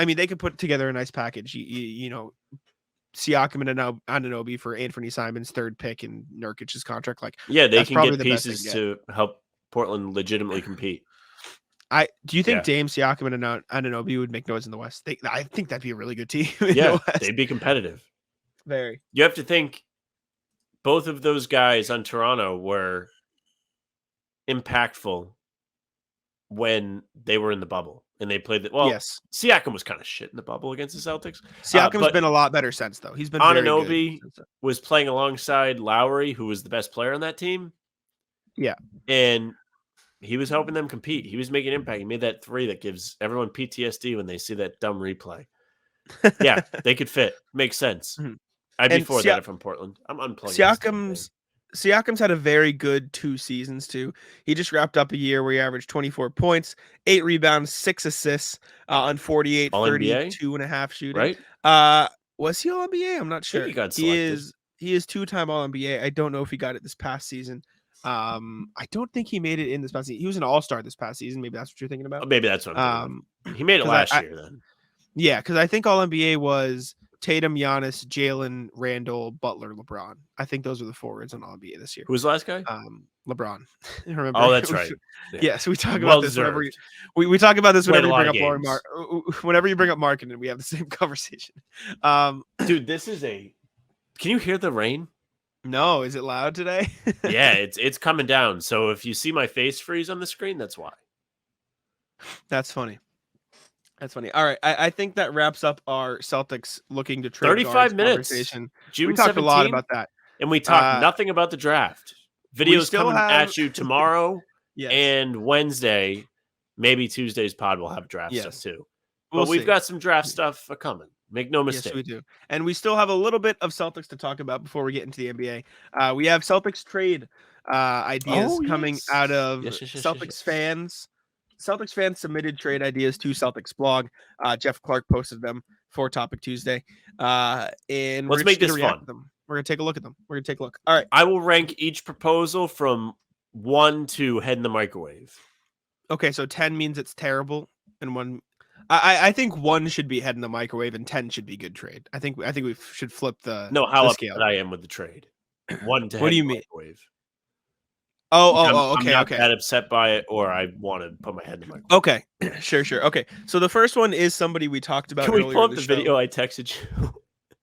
mean, they could put together a nice package. Siakam and Anunoby for Anthony Simon's 3rd pick and Nurkic's contract. Like, yeah, they can get pieces to help Portland legitimately compete. Do you think Dame, Siakam, and Anunoby would make noise in the West? I think that'd be a really good team. Yeah, they'd be competitive. Very. You have to think both of those guys on Toronto were impactful when they were in the bubble. And they played yes. Siakam was kind of shit in the bubble against the Celtics. Siakam's been a lot better since, though. He's been Anunoby was playing alongside Lowry, who was the best player on that team. Yeah. And he was helping them compete. He was making impact. He made that 3 that gives everyone PTSD when they see that dumb replay. Yeah, they could fit. Makes sense. Mm-hmm. I'd be for that if I'm Portland. I'm unplugging. Siakam's had a very good 2 seasons too. He just wrapped up a year where he averaged 24 points, 8 rebounds, 6 assists on 48, 32.5 shooting. Right? Was he All NBA? I'm not sure. He got selected. He is 2-time All NBA. I don't know if he got it this past season. I don't think he made it in this past season. He was an All-Star this past season. Maybe that's what you're thinking about. Maybe that's what I'm thinking. He made it last year then. Yeah, because I think All NBA was Tatum, Giannis, Jalen, Randall, Butler, LeBron. I think those are the forwards on All NBA this year. Who was the last guy? LeBron. Remember? Oh, that's right. Yeah. Yes, we talk about this whenever we talk about this whenever you bring up Laurie whenever you bring up marketing, we have the same conversation. Dude, this is can you hear the rain? No, is it loud today? Yeah, it's coming down. So if you see my face freeze on the screen, that's why. That's funny. That's funny. All right, I think that wraps up our Celtics looking to trade 35 guards minutes. conversation. June We talked 17th, a lot about that. And we talked nothing about the draft. Videos still coming have- at you tomorrow Yes. and Wednesday. Maybe Tuesday's pod will have draft stuff too. But we've got some draft stuff coming. Make no mistake. Yes, we do. And we still have a little bit of Celtics to talk about before we get into the NBA. We have Celtics trade ideas coming out of Celtics fans. Celtics fans submitted trade ideas to CelticsBlog. Jeff Clark posted them for Topic Tuesday. And let's make this fun. We're going to take a look at them. All right. I will rank each proposal from 1 to head in the microwave. Okay, so 10 means it's terrible, and 1. I think 1 should be head in the microwave, and 10 should be good trade. I think we should flip the how scale. upset I am with the trade. 1 to what do you mean? Microwave. Okay. I'm not that upset by it, or I want to put my head in the microwave. Okay, sure. Okay, so the first one is somebody we talked about. Can we pull up the video I texted you?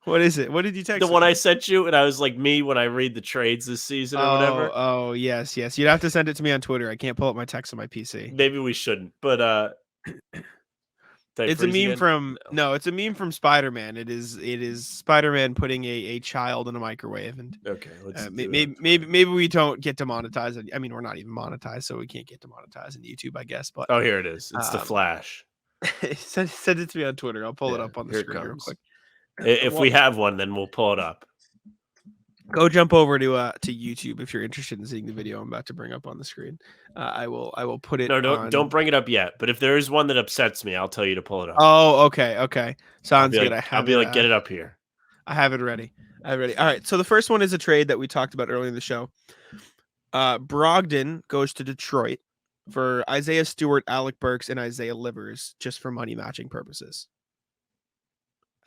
What is it? What did you text? The one I sent you, and I was like me when I read the trades this season or whatever. Oh, yes. You'd have to send it to me on Twitter. I can't pull up my text on my PC. Maybe we shouldn't, but it's a meme from it's a meme from Spider-Man. It is Spider-Man putting a child in a microwave, and okay, maybe we don't get demonetized. I mean, we're not even monetized, so we can't get demonetized in YouTube, I guess. But here it is. It's the Flash. Send it to me on Twitter. I'll pull it up on the screen real quick. If we have one, then we'll pull it up. Go jump over to YouTube if you're interested in seeing the video I'm about to bring up on the screen. I will put it. No, don't bring it up yet. But if there is one that upsets me, I'll tell you to pull it up. Oh, okay. Sounds good. I'll be like, get it up here. I have it ready. All right. So the first one is a trade that we talked about earlier in the show. Brogdon goes to Detroit for Isaiah Stewart, Alec Burks, and Isaiah Livers, just for money matching purposes.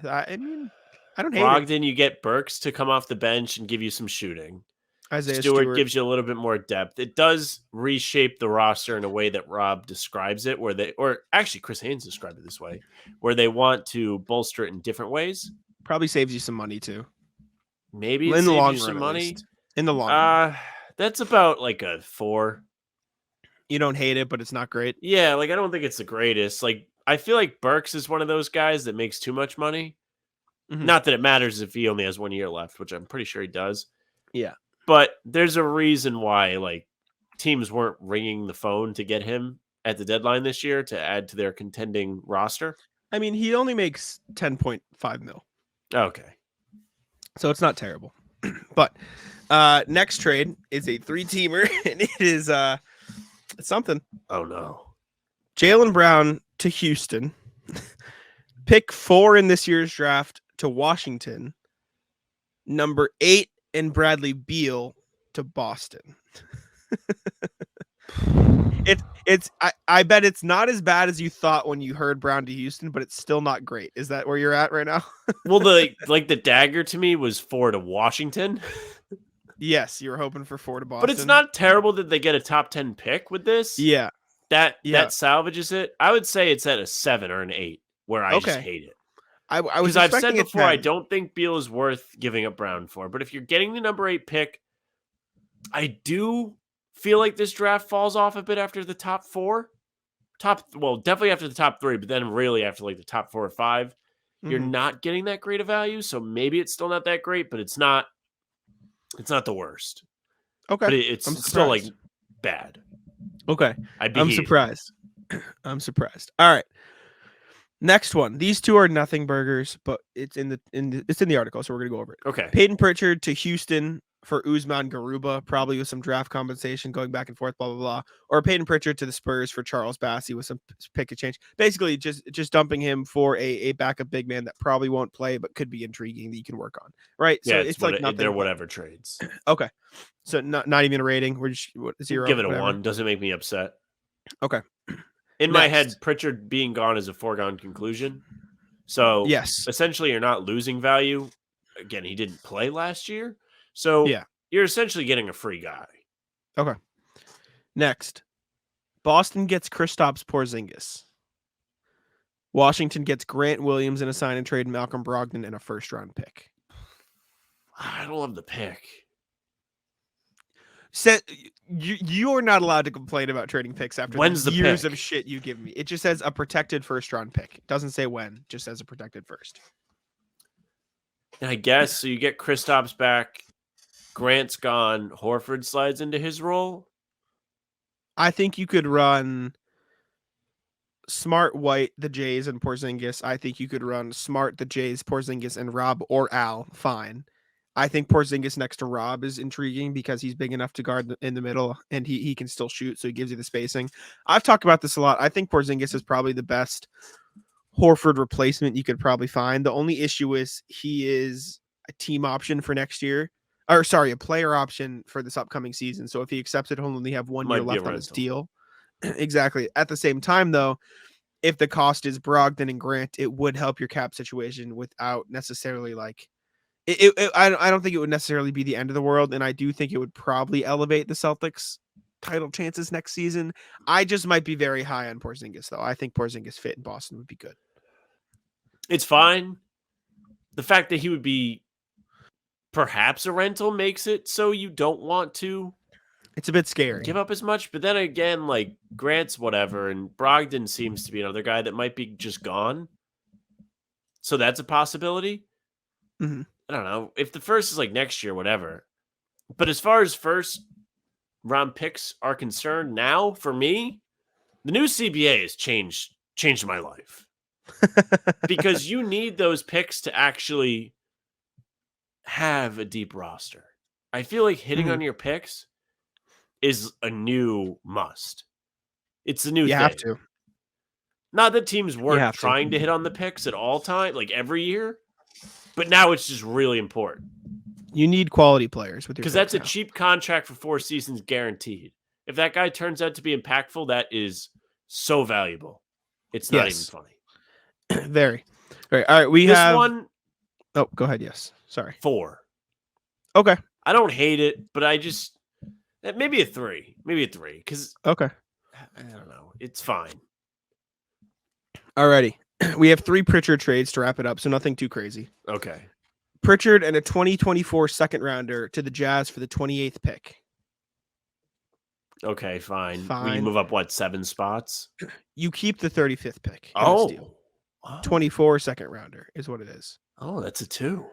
I mean, I don't hate Brogdon, you get Burks to come off the bench and give you some shooting. Isaiah Stewart gives you a little bit more depth. It does reshape the roster in a way that Rob describes it, or actually Chris Haynes described it this way, where they want to bolster it in different ways. Probably saves you some money too. Maybe in the long run, some money. In the long run. That's about like a 4. You don't hate it, but it's not great. Yeah, like I don't think it's the greatest. Like I feel like Burks is one of those guys that makes too much money. Mm-hmm. Not that it matters if he only has 1 year left, which I'm pretty sure he does. Yeah. But there's a reason why like teams weren't ringing the phone to get him at the deadline this year to add to their contending roster. I mean, he only makes 10.5 mil. Okay. So it's not terrible. But next trade is a 3-teamer, and it is something. Oh no. Jaylen Brown to Houston. Pick 4 in this year's draft to Washington. Number 8 and Bradley Beal to Boston. I bet it's not as bad as you thought when you heard Brown to Houston, but it's still not great. Is that where you're at right now? Well, the dagger to me was 4 to Washington. Yes, you were hoping for 4 to Boston. But it's not terrible that they get a top 10 pick with this. Yeah. That salvages it. I would say it's at a 7 or an 8 where I just hate it. I've said before, I don't think Beal is worth giving up Brown for. But if you're getting the number 8 pick, I do feel like this draft falls off a bit after the top 4. Definitely after the top 3, but then really after like the top 4 or 5, you're not getting that great a value. So maybe it's still not that great, but it's not the worst. Okay. But it's still like bad. Okay. I'm surprised. I'm surprised. All right. Next one. These two are nothing burgers, but it's in the article, so we're gonna go over it. Okay. Payton Pritchard to Houston for Usman Garuba, probably with some draft compensation going back and forth, blah blah blah. Or Payton Pritchard to the Spurs for Charles Bassey with some pick exchange. Basically, just dumping him for a backup big man that probably won't play, but could be intriguing that you can work on. Right. Yeah, so it's like nothing. They're whatever trades. Okay. So not even a rating. We're just 0. Give it a 1. Doesn't make me upset. Okay. In my head, Pritchard being gone is a foregone conclusion. So yes, essentially you're not losing value. Again, he didn't play last year. So you're essentially getting a free guy. Okay. Next, Boston gets Kristaps Porzingis. Washington gets Grant Williams in a sign and trade, Malcolm Brogdon, and a first-round pick. I don't love the pick. You're not allowed to complain about trading picks after When's the the years pick? of shit you give me. It just says a protected first round pick. It doesn't say when, just says a protected first. I guess so. You get Kristaps back. Grant's gone. Horford slides into his role. I think you could run Smart, White, the Jays, and Porzingis. I think you could run Smart, the Jays, Porzingis, and Robb or Al. Fine. I think Porzingis next to Robb is intriguing because he's big enough to guard in the middle and he can still shoot, so he gives you the spacing. I've talked about this a lot. I think Porzingis is probably the best Horford replacement you could probably find. The only issue is he is a team option for next year. Or sorry, a player option for this upcoming season. So if he accepts it, he'll only have 1 year left on his deal. Exactly. At the same time, though, if the cost is Brogdon and Grant, it would help your cap situation without necessarily like I don't think it would necessarily be the end of the world, and I do think it would probably elevate the Celtics title chances next season. I just might be very high on Porzingis, though. I think Porzingis fit in Boston would be good. It's fine. The fact that he would be perhaps a rental makes it so you don't want to. It's a bit scary. Give up as much, but then again, like Grant's whatever, and Brogdon seems to be another guy that might be just gone. So that's a possibility. Mm-hmm. I don't know. If the first is like next year, whatever. But as far as first round picks are concerned now, for me, the new CBA has changed my life. Because you need those picks to actually have a deep roster. I feel like hitting on your picks is a new must. It's a new thing. You have to. Not that teams weren't trying to hit on the picks at all time, like every year, but now it's just really important. You need quality players with your because that's a cheap contract for 4 seasons guaranteed. If that guy turns out to be impactful, that is so valuable. It's not even funny. Very. All right. All right. We this have one. Oh, go ahead. Yes. Sorry. 4. Okay. I don't hate it, but I just maybe a 3. Maybe a 3. Because okay. I don't know. It's fine. Alrighty. We have 3 Pritchard trades to wrap it up, so nothing too crazy. Okay. Pritchard and a 2024 second rounder to the Jazz for the 28th pick. Okay, fine. We move up, 7 spots? You keep the 35th pick. Oh. 24 second rounder is what it is. Oh, that's a 2.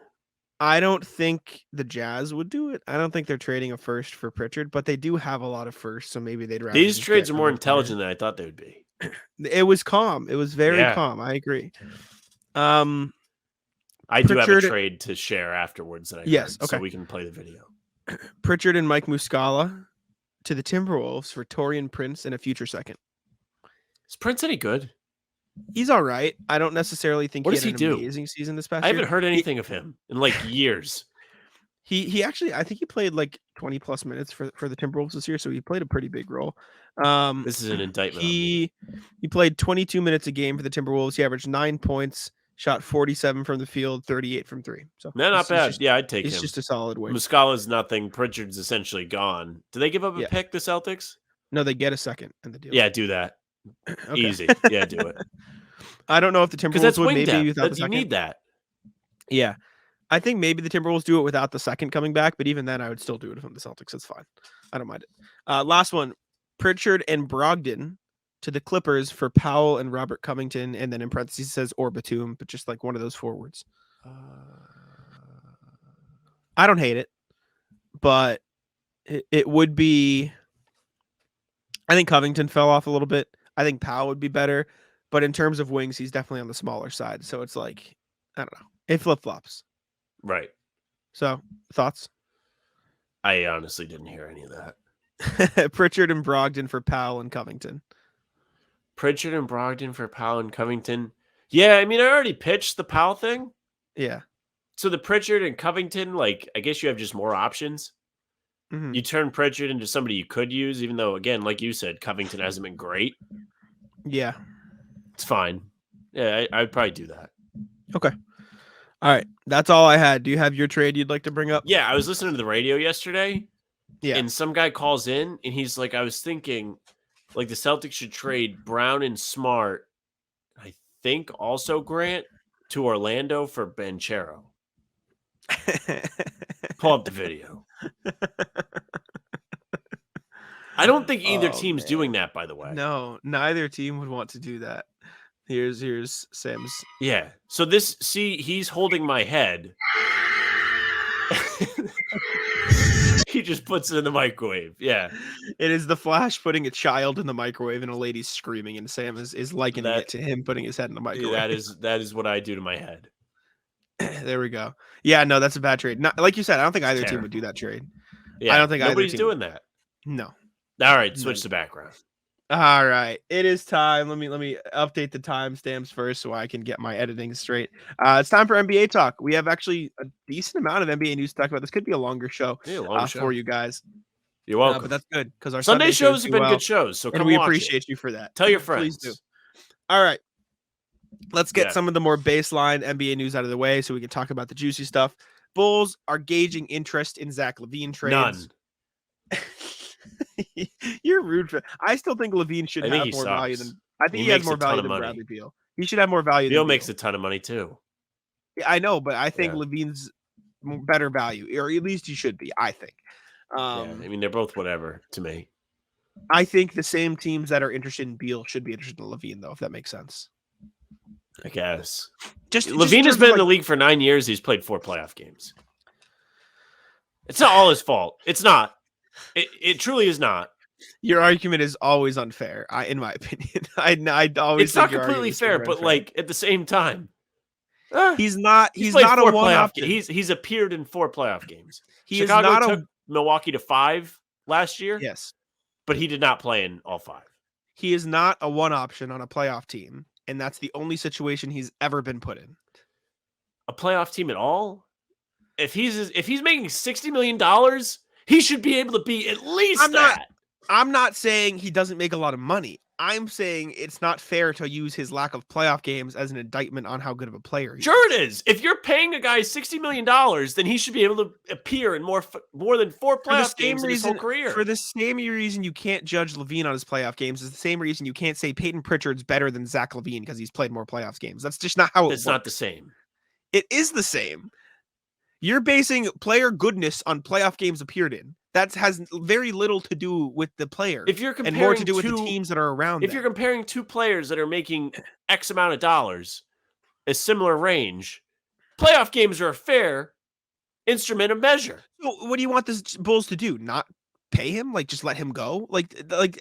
I don't think the Jazz would do it. I don't think they're trading a first for Pritchard, but they do have a lot of firsts, so maybe they'd rather. These trades are more intelligent than I thought they would be. It was calm. It was very calm. I agree. I do have a trade to share afterwards that I heard, so we can play the video. Pritchard and Mike Muscala to the Timberwolves for Taurean Prince and a future second. Is Prince any good? He's all right. I don't necessarily think he had an amazing season this past year. I haven't heard anything of him in years. He actually, I think he played 20 plus minutes for the Timberwolves this year, so he played a pretty big role. This is an indictment. He played 22 minutes a game for the Timberwolves. He averaged 9 points, shot 47 from the field, 38 from 3. So not bad. I'd take him. It's just a solid win. Muscala's nothing. Pritchard's essentially gone. Do they give up a pick, the Celtics? No, they get a second in the deal. Yeah, do that. Easy. Yeah, do it. I don't know if the Timberwolves would maybe without the second. You need that. Yeah. I think maybe the Timberwolves do it without the second coming back, but even then I would still do it if I'm the Celtics. It's fine. I don't mind it. Last one, Pritchard and Brogdon to the Clippers for Powell and Robert Covington, and then in parentheses it says or Batum, but just one of those forwards. I don't hate it, but it would be. I think Covington fell off a little bit. I think Powell would be better, but in terms of wings, he's definitely on the smaller side. So it's I don't know. It flip-flops. Right. So, thoughts? I honestly didn't hear any of that. Pritchard and Brogdon for Powell and Covington. Pritchard and Brogdon for Powell and Covington. Yeah, I mean, I already pitched the Powell thing. Yeah. So the Pritchard and Covington, I guess you have just more options. Mm-hmm. You turn Pritchard into somebody you could use, even though, again, like you said, Covington hasn't been great. Yeah. It's fine. Yeah, I'd probably do that. Okay. All right. That's all I had. Do you have your trade you'd like to bring up? Yeah, I was listening to the radio yesterday. Yeah. And some guy calls in and he's like, I was thinking the Celtics should trade Brown and Smart, I think also Grant, to Orlando for Banchero. Pull up the video. I don't think either team's doing that, by the way. No, neither team would want to do that. Here's Sam's. Yeah. So he's holding my head. He just puts it in the microwave. Yeah. It is the Flash putting a child in the microwave and a lady screaming, and Sam is likening it to him putting his head in the microwave. That is what I do to my head. There we go. Yeah, no, that's a bad trade. Not, like you said, I don't think either team would do that trade. Yeah, I don't think nobody's doing that. No. All right, switch the background. All right, it is time. Let me update the timestamps first so I can get my editing straight. It's time for NBA talk. We have actually a decent amount of NBA news to talk about. This could be a longer show, for you guys. You're welcome. But that's good because our Sunday shows have been good shows. So and we appreciate you for that. Tell your friends. Please do. All right, let's get some of the more baseline NBA news out of the way so we can talk about the juicy stuff. Bulls are gauging interest in Zach LaVine trades. None. You're rude for. I still think LaVine should have more value than. I think he has more value than Bradley Beal. He should have more value. Beal makes a ton of money too. Yeah, I know, but I think LaVine's better value, or at least he should be. I think. I mean, they're both whatever to me. I think the same teams that are interested in Beal should be interested in LaVine, though, if that makes sense. I guess. LaVine has been in the league for 9 years. He's played 4 playoff games. It's not all his fault. It's not. It truly is not. Your argument is always unfair, in my opinion. I'd always. It's not completely fair, but like at the same time, he's not. He's played not 4 a one playoff. option. He's appeared in 4 playoff games. Chicago took Milwaukee to 5 last year. Yes, but he did not play in all 5. He is not a one option on a playoff team, and that's the only situation he's ever been put in. A playoff team at all? If he's making $60 million, he should be able to be at least I'm not saying he doesn't make a lot of money. I'm saying it's not fair to use his lack of playoff games as an indictment on how good of a player he is. Sure it is. If you're paying a guy $60 million, then he should be able to appear in more than 4 playoff games in his whole career. For the same reason you can't judge LaVine on his playoff games is the same reason you can't say Payton Pritchard's better than Zach LaVine because he's played more playoffs games. That's just not how it works. It's not the same. It is the same. You're basing player goodness on playoff games appeared in. That has very little to do with the player. If you're comparing and more to do with the teams that are around. If you're comparing 2 players that are making X amount of dollars, a similar range, playoff games are a fair instrument of measure. So what do you want the Bulls to do? Not pay him? Like just let him go?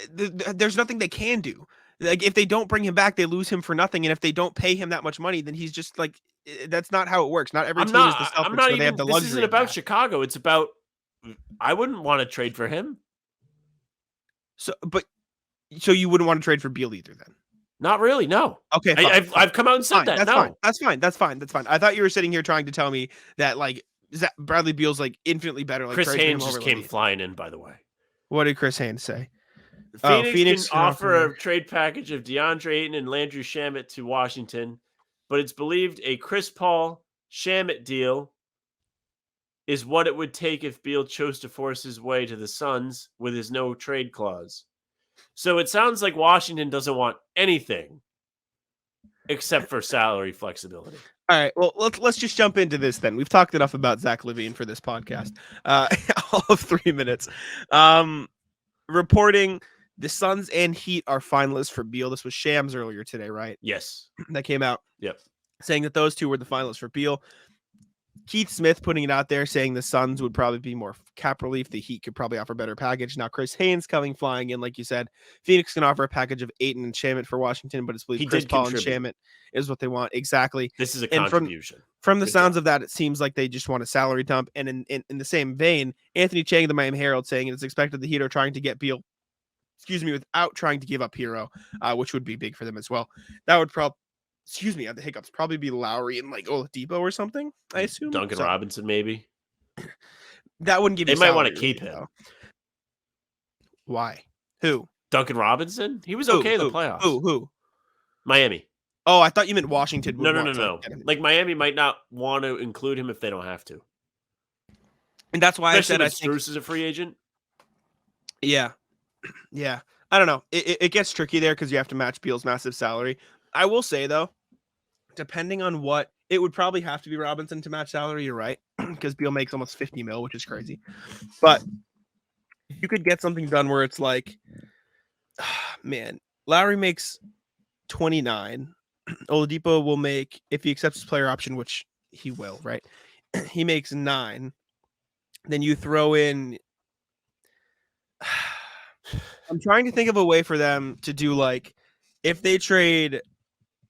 There's nothing they can do. Like if they don't bring him back, they lose him for nothing. And if they don't pay him that much money, then he's just like, that's not how it works. Not every team is the Celtics where they have the luxury. This isn't about Chicago. It's about, I wouldn't want to trade for him. So you wouldn't want to trade for Beal either then? Not really, no. Okay, fine, I've come out and said that. That's fine. I thought you were sitting here trying to tell me that like Bradley Beal's like infinitely better. Like Chris Haynes just came flying in, by the way. What did Chris Haynes say? Phoenix can offer a trade package of DeAndre Ayton and Landry Shamet to Washington, but it's believed a Chris Paul Shamet deal is what it would take if Beal chose to force his way to the Suns with his no trade clause. So it sounds like Washington doesn't want anything except for salary flexibility. All right, well, let's just jump into this then. We've talked enough about Zach LaVine for this podcast. All of 3 minutes. Reporting the Suns and Heat are finalists for Beal. This was Shams earlier today, right? Yes. That came out. Yep. Saying that those two were the finalists for Beal. Keith Smith putting it out there saying the Suns would probably be more cap relief. The Heat could probably offer a better package. Now, Chris Haynes coming flying in, like you said. Phoenix can offer a package of Ayton and Shamet for Washington, but it's believed Chris Paul and Shamet is what they want. Exactly. This is a contribution. From the sounds of that, it seems like they just want a salary dump. And in the same vein, Anthony Chang of the Miami Herald saying it's expected the Heat are trying to get Beal, without trying to give up Hero, which would be big for them as well. That would probably, I have the hiccups, probably be Lowry and like Oladipo or something, I assume. Duncan Robinson, maybe. That wouldn't give you. They might want to keep him. Though. Why? Who? Duncan Robinson? He was okay in the playoffs. Who? Miami. Oh, I thought you meant Washington. No. Like Miami might not want to include him if they don't have to. And that's why especially I said I think Strus is a free agent. Yeah. Yeah. I don't know. It gets tricky there because you have to match Beal's massive salary. I will say, though, depending on what, it would probably have to be Robinson to match salary. You're right. Because Beal makes almost $50 million, which is crazy. But you could get something done where it's like, man, Lowry makes 29. Oladipo will make, if he accepts his player option, which he will, right? He makes 9. Then you throw in. I'm trying to think of a way for them to do, like, if they trade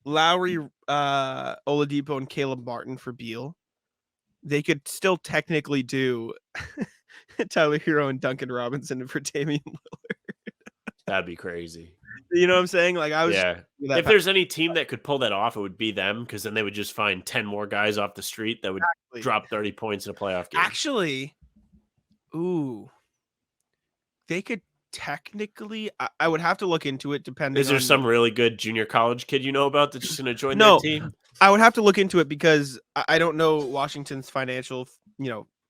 Lowry, Oladipo, and Caleb Martin for Beal, they could still technically do Tyler Hero and Duncan Robinson for Damian Lillard. That'd be crazy. You know what I'm saying? Like, I was. Yeah. If there's any team that could pull that off, it would be them, because then they would just find 10 more guys off the street that would drop 30 points in a playoff game. Actually, they could technically. I would have to look into it. Depending. Is there some really good junior college kid you know about that's just going to join that team? I would have to look into it because I don't know Washington's financial,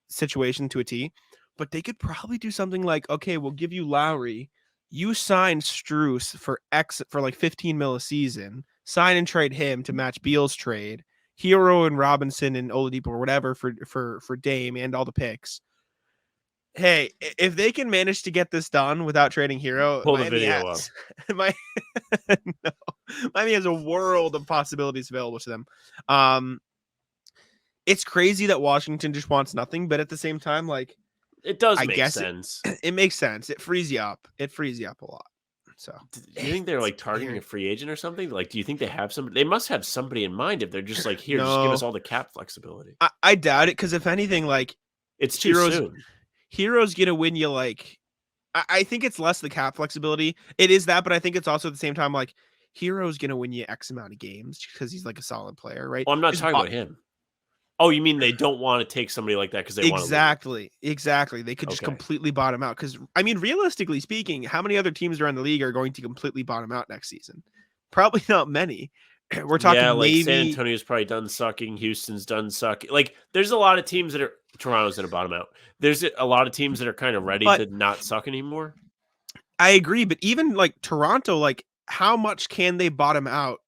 situation to a T. But they could probably do something like, okay, we'll give you Lowry. You sign Strus for like 15 mil a season. Sign and trade him to match Beal's trade. Hero and Robinson and Oladipo or whatever for Dame and all the picks. Hey, if they can manage to get this done without trading Hero, pull the video up. Miami has a world of possibilities available to them. It's crazy that Washington just wants nothing, but at the same time, like, it does make sense. It makes sense. It frees you up. It frees you up a lot. So, do you think they're like targeting a free agent or something? Like, do you think they have somebody? They must have somebody in mind if they're just like, here, just give us all the cap flexibility. I doubt it, because if anything, like, it's too soon. Hero's gonna win you, like, I think it's less the cap flexibility. It is that, but I think it's also at the same time, like, Hero's gonna win you X amount of games because he's like a solid player, right? Well, I'm not talking about him. Oh, you mean they don't want to take somebody like that because they want to Exactly. They could just completely bottom out. Because, I mean, realistically speaking, how many other teams around the league are going to completely bottom out next season? Probably not many. We're talking maybe San Antonio's probably done sucking. Houston's done sucking. Like, there's a lot of teams that are Toronto's going to bottom out. There's a lot of teams that are kind of ready to not suck anymore. I agree, but even like Toronto, like, how much can they bottom out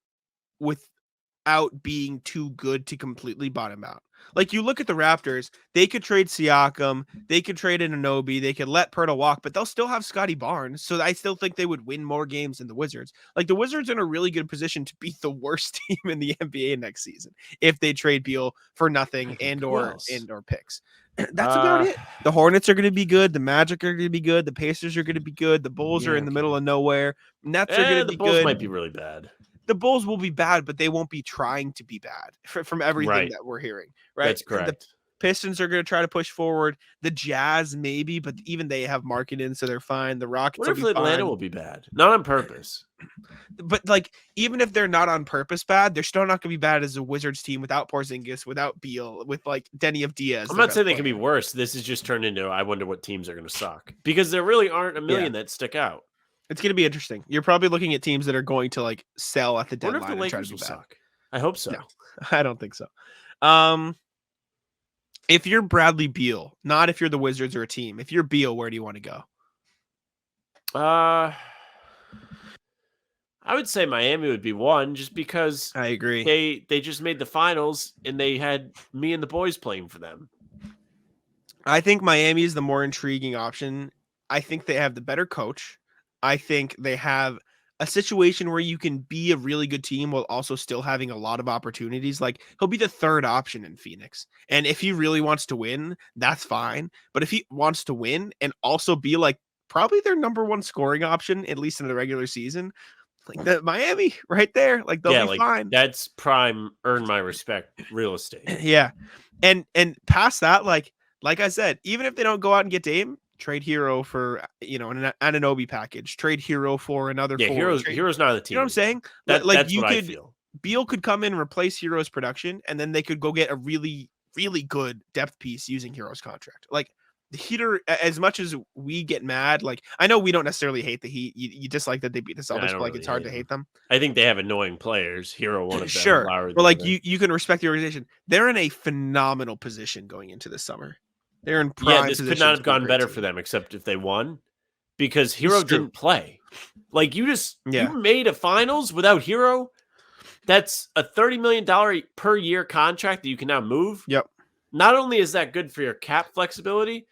without being too good to completely bottom out? Like, you look at the Raptors, they could trade Siakam, they could trade Anunoby, they could let Pirtle walk, but they'll still have Scotty Barnes. So I still think they would win more games than the Wizards. Like, the Wizards are in a really good position to beat the worst team in the NBA next season if they trade Beal for nothing and or picks. That's about it. The Hornets are going to be good. The Magic are going to be good. The Pacers are going to be good. The Bulls are in the middle of nowhere. Nets are going to be good. The Bulls might be really bad. The Bulls will be bad, but they won't be trying to be bad from everything that we're hearing. Right? That's correct. The Pistons are going to try to push forward. The Jazz, maybe, but even they have market in, so they're fine. The Rockets will be fine. Atlanta will be bad? Not on purpose. But, like, even if they're not on purpose bad, they're still not going to be bad as a Wizards team without Porzingis, without Beal, with, like, Denny of Diaz. I'm not saying they can be worse. This is just turned into, I wonder what teams are going to suck. Because there really aren't a million that stick out. It's going to be interesting. You're probably looking at teams that are going to, like, sell at the deadline. I wonder if the Lakers will suck. I hope so. No, I don't think so. If you're Bradley Beal, not if you're the Wizards or a team. If you're Beal, where do you want to go? I would say Miami would be one, just because I agree. They just made the finals and they had me and the boys playing for them. I think Miami is the more intriguing option. I think they have the better coach. I think they have a situation where you can be a really good team while also still having a lot of opportunities. Like, he'll be the third option in Phoenix. And if he really wants to win, that's fine. But if he wants to win and also be like probably their number one scoring option, at least in the regular season, like the Miami right there, like they'll be fine. That's prime earn my respect real estate. Yeah. And past that, like I said, even if they don't go out and get Dame, trade Hero for, an Anunoby package. Trade Hero for another. Yeah, Hero's not the team. You know what I'm saying? That's what I feel. Beal could come in and replace Hero's production, and then they could go get a really, really good depth piece using Hero's contract. Like, the Heater, as much as we get mad, like, I know we don't necessarily hate the Heat. You dislike that they beat the Celtics, but like, it's hard to hate them. I think they have annoying players. Hero, one of them. Sure, but like you can respect the organization. They're in a phenomenal position going into this summer. They're in prime this could not have gone better for them, except if they won, because Hero didn't play. Like, you made a finals without Hero. That's a $30 million per year contract that you can now move. Yep. Not only is that good for your cap flexibility,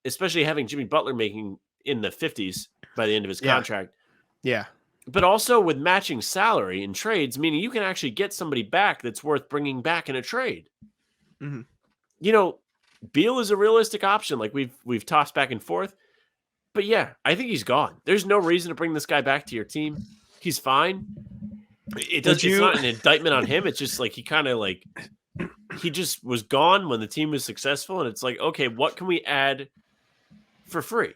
especially having Jimmy Butler making in the 50s by the end of his contract. Yeah. But also with matching salary in trades, meaning you can actually get somebody back that's worth bringing back in a trade. Mm-hmm. You know, Beal is a realistic option. Like we've tossed back and forth. But yeah, I think he's gone. There's no reason to bring this guy back to your team. He's fine. It's not an indictment on him. It's just like he just was gone when the team was successful. And it's like, okay, what can we add for free?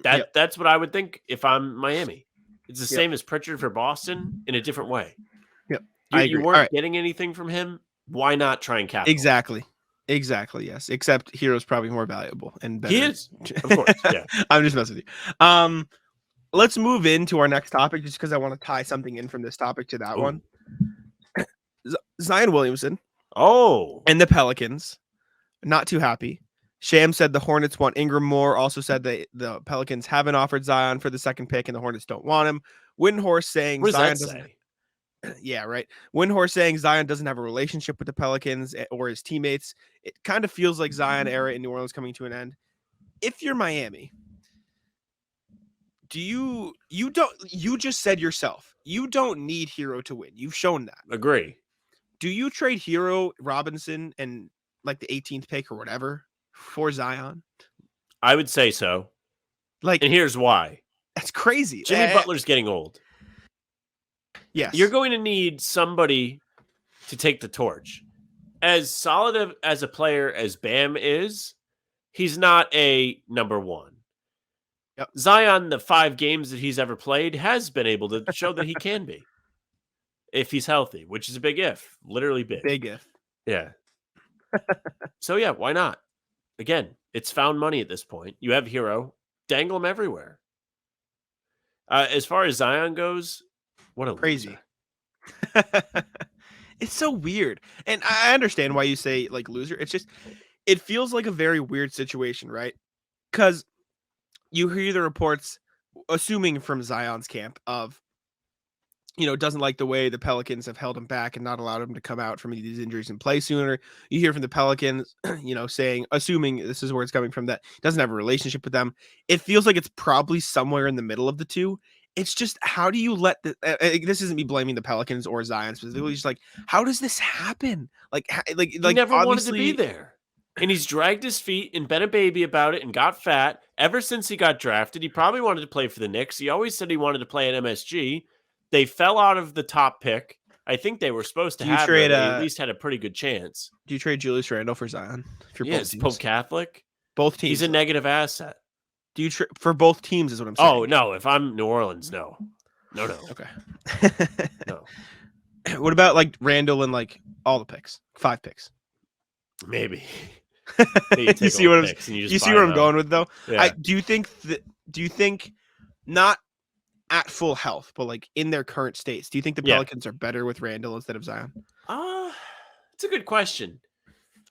That's what I would think if I'm Miami. It's the same as Pritchard for Boston in a different way. Yep. You weren't getting anything from him. Why not try and capitalize? Exactly. Yes. Except Hero's probably more valuable and better. He is, of course. Yeah. I'm just messing with you. Let's move into our next topic just because I want to tie something in from this topic to that one. Zion Williamson. Oh. And the Pelicans. Not too happy. Sham said the Hornets want Ingram more. Also said that the Pelicans haven't offered Zion for the second pick and the Hornets don't want him. Windhorse saying what does Zion that doesn't. say? Yeah, right. Windhorse saying Zion doesn't have a relationship with the Pelicans or his teammates. It kind of feels like Zion era in New Orleans coming to an end. If you're Miami, you just said yourself, you don't need Hero to win. You've shown that. Agree. Do you trade Hero, Robinson, and like the 18th pick or whatever for Zion? I would say so. And here's why. That's crazy. Jimmy Butler's getting old. Yes. You're going to need somebody to take the torch. As solid as a player as Bam is, he's not a number one. Yep. Zion, the 5 games that he's ever played, has been able to show that he can be. If he's healthy, which is a big if. Literally big. Big if. Yeah. So, yeah, why not? Again, it's found money at this point. You have Hero. Dangle him everywhere. As far as Zion goes, what a crazy. Loser. It's so weird. And I understand why you say like loser. It's just, it feels like a very weird situation, right? Because you hear the reports, assuming from Zion's camp, of, doesn't like the way the Pelicans have held him back and not allowed him to come out from these injuries and play sooner. You hear from the Pelicans, saying, assuming this is where it's coming from, that doesn't have a relationship with them. It feels like it's probably somewhere in the middle of the two. It's just, how do you let this isn't me blaming the Pelicans or Zion specifically. Just like, how does this happen? He never wanted to be there. And he's dragged his feet and been a baby about it and got fat ever since he got drafted. He probably wanted to play for the Knicks. He always said he wanted to play at MSG. They fell out of the top pick. I think they were supposed to have it. They at least had a pretty good chance. Do you trade Julius Randle for Zion? Yes, Pope Catholic. Both teams. He's a negative asset. Do you for both teams is what I'm saying. Oh, no. If I'm New Orleans, no. No. Okay. No. What about like Randall and like all the picks? 5 picks. Maybe. You see what I'm going with though? Yeah. Do you think not at full health, but like in their current states, do you think the Pelicans are better with Randall instead of Zion? It's a good question.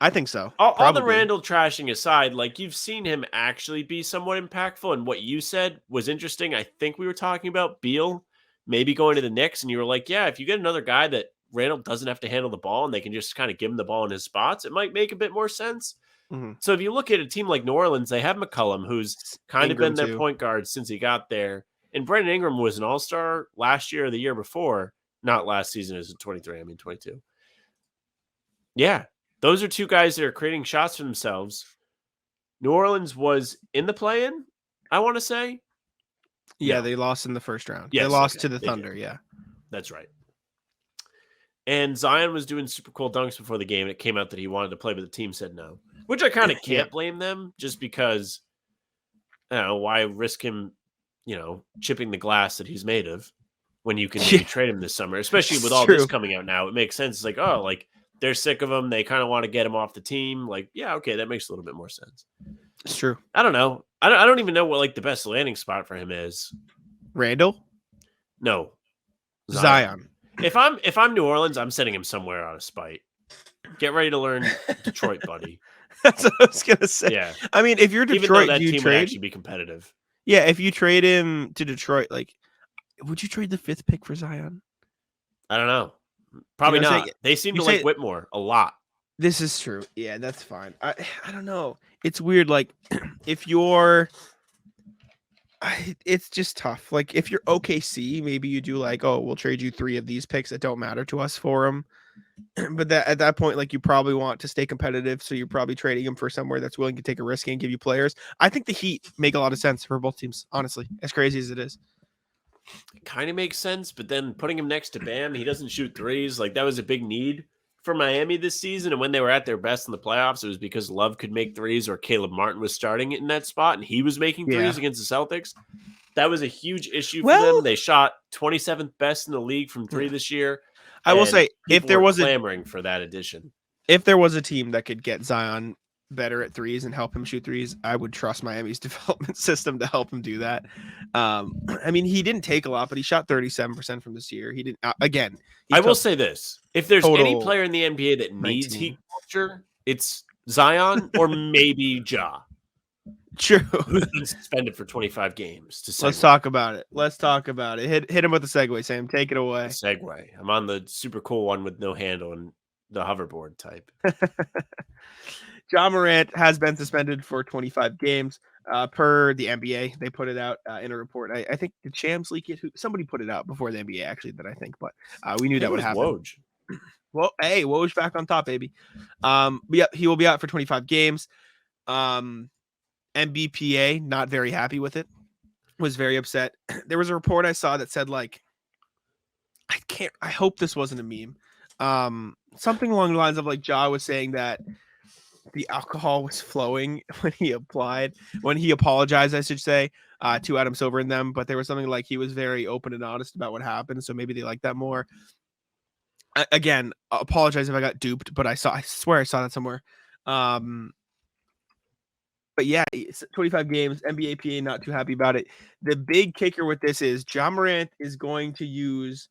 I think so. All the Randall trashing aside, like you've seen him actually be somewhat impactful. And what you said was interesting. I think we were talking about Beal maybe going to the Knicks, and you were like, yeah, if you get another guy that Randall doesn't have to handle the ball and they can just kind of give him the ball in his spots, it might make a bit more sense. Mm-hmm. So if you look at a team like New Orleans, they have McCollum, who's kind of been their point guard since he got there. And Brandon Ingram was an all-star last year or the year before. Not last season, it was 23. I mean, 22. Yeah. Those are 2 guys that are creating shots for themselves. New Orleans was in the play-in, I want to say. Yeah, they lost in the first round. Yes, they lost to the Thunder, yeah. That's right. And Zion was doing super cool dunks before the game, and it came out that he wanted to play, but the team said no. Which I kind of can't blame them, just because, I don't know, why risk him, chipping the glass that he's made of when you can maybe trade him this summer, especially with all this coming out now. It makes sense. It's like, oh, like, they're sick of him. They kind of want to get him off the team. Like, yeah, okay, that makes a little bit more sense. It's true. I don't know. I don't even know what like the best landing spot for him is. Randall? No. Zion. If I'm New Orleans, I'm sending him somewhere out of spite. Get ready to learn Detroit, buddy. That's what I was gonna say. Yeah. I mean, if you're Detroit, even though that team would actually be competitive. Yeah, if you trade him to Detroit, like, would you trade the 5th pick for Zion? I don't know. Probably not. They seem to like Whitmore a lot. This is true. Yeah, that's fine. I don't know. It's weird. Like, if you're, it's just tough. Like, if you're OKC, maybe you do like, oh, we'll trade you 3 of these picks that don't matter to us for them. But that at that point, like, you probably want to stay competitive, so you're probably trading him for somewhere that's willing to take a risk and give you players. I think the Heat make a lot of sense for both teams, honestly, as crazy as it is. It kind of makes sense, but then putting him next to Bam, he doesn't shoot threes. Like, that was a big need for Miami this season. And when they were at their best in the playoffs, it was because Love could make threes or Caleb Martin was starting in that spot and he was making threes against the Celtics. That was a huge issue for them. They shot 27th best in the league from 3 this year. I will say, if there was clamoring for that addition, if there was a team that could get Zion better at threes and help him shoot threes, I would trust Miami's development system to help him do that. I mean, he didn't take a lot, but he shot 37% from this year. He didn't, again. I will say this. If there's any player in the NBA that needs 19. heat culture, it's Zion or maybe Ja. True. Who's been suspended for 25 games. Let's talk about it. Hit him with the segue, Sam. Take it away. Segue. I'm on the super cool one with no handle and the hoverboard type. Ja Morant has been suspended for 25 games per the NBA. They put it out in a report. I think the Shams leak it. Somebody put it out before the NBA, actually, that I think. But we knew that would happen. Woj. Well, hey, Woj back on top, baby. But yeah, he will be out for 25 games. NBPA, not very happy with it. Was very upset. There was a report I saw that said, like, I hope this wasn't a meme. Something along the lines of, like, Ja was saying that the alcohol was flowing when he apologized, I should say, to Adam Silver and them. But there was something like he was very open and honest about what happened. So maybe they like that more. Again, apologize if I got duped, but I swear I saw that somewhere. But yeah, 25 games, NBA PA not too happy about it. The big kicker with this is Ja Morant is going to lose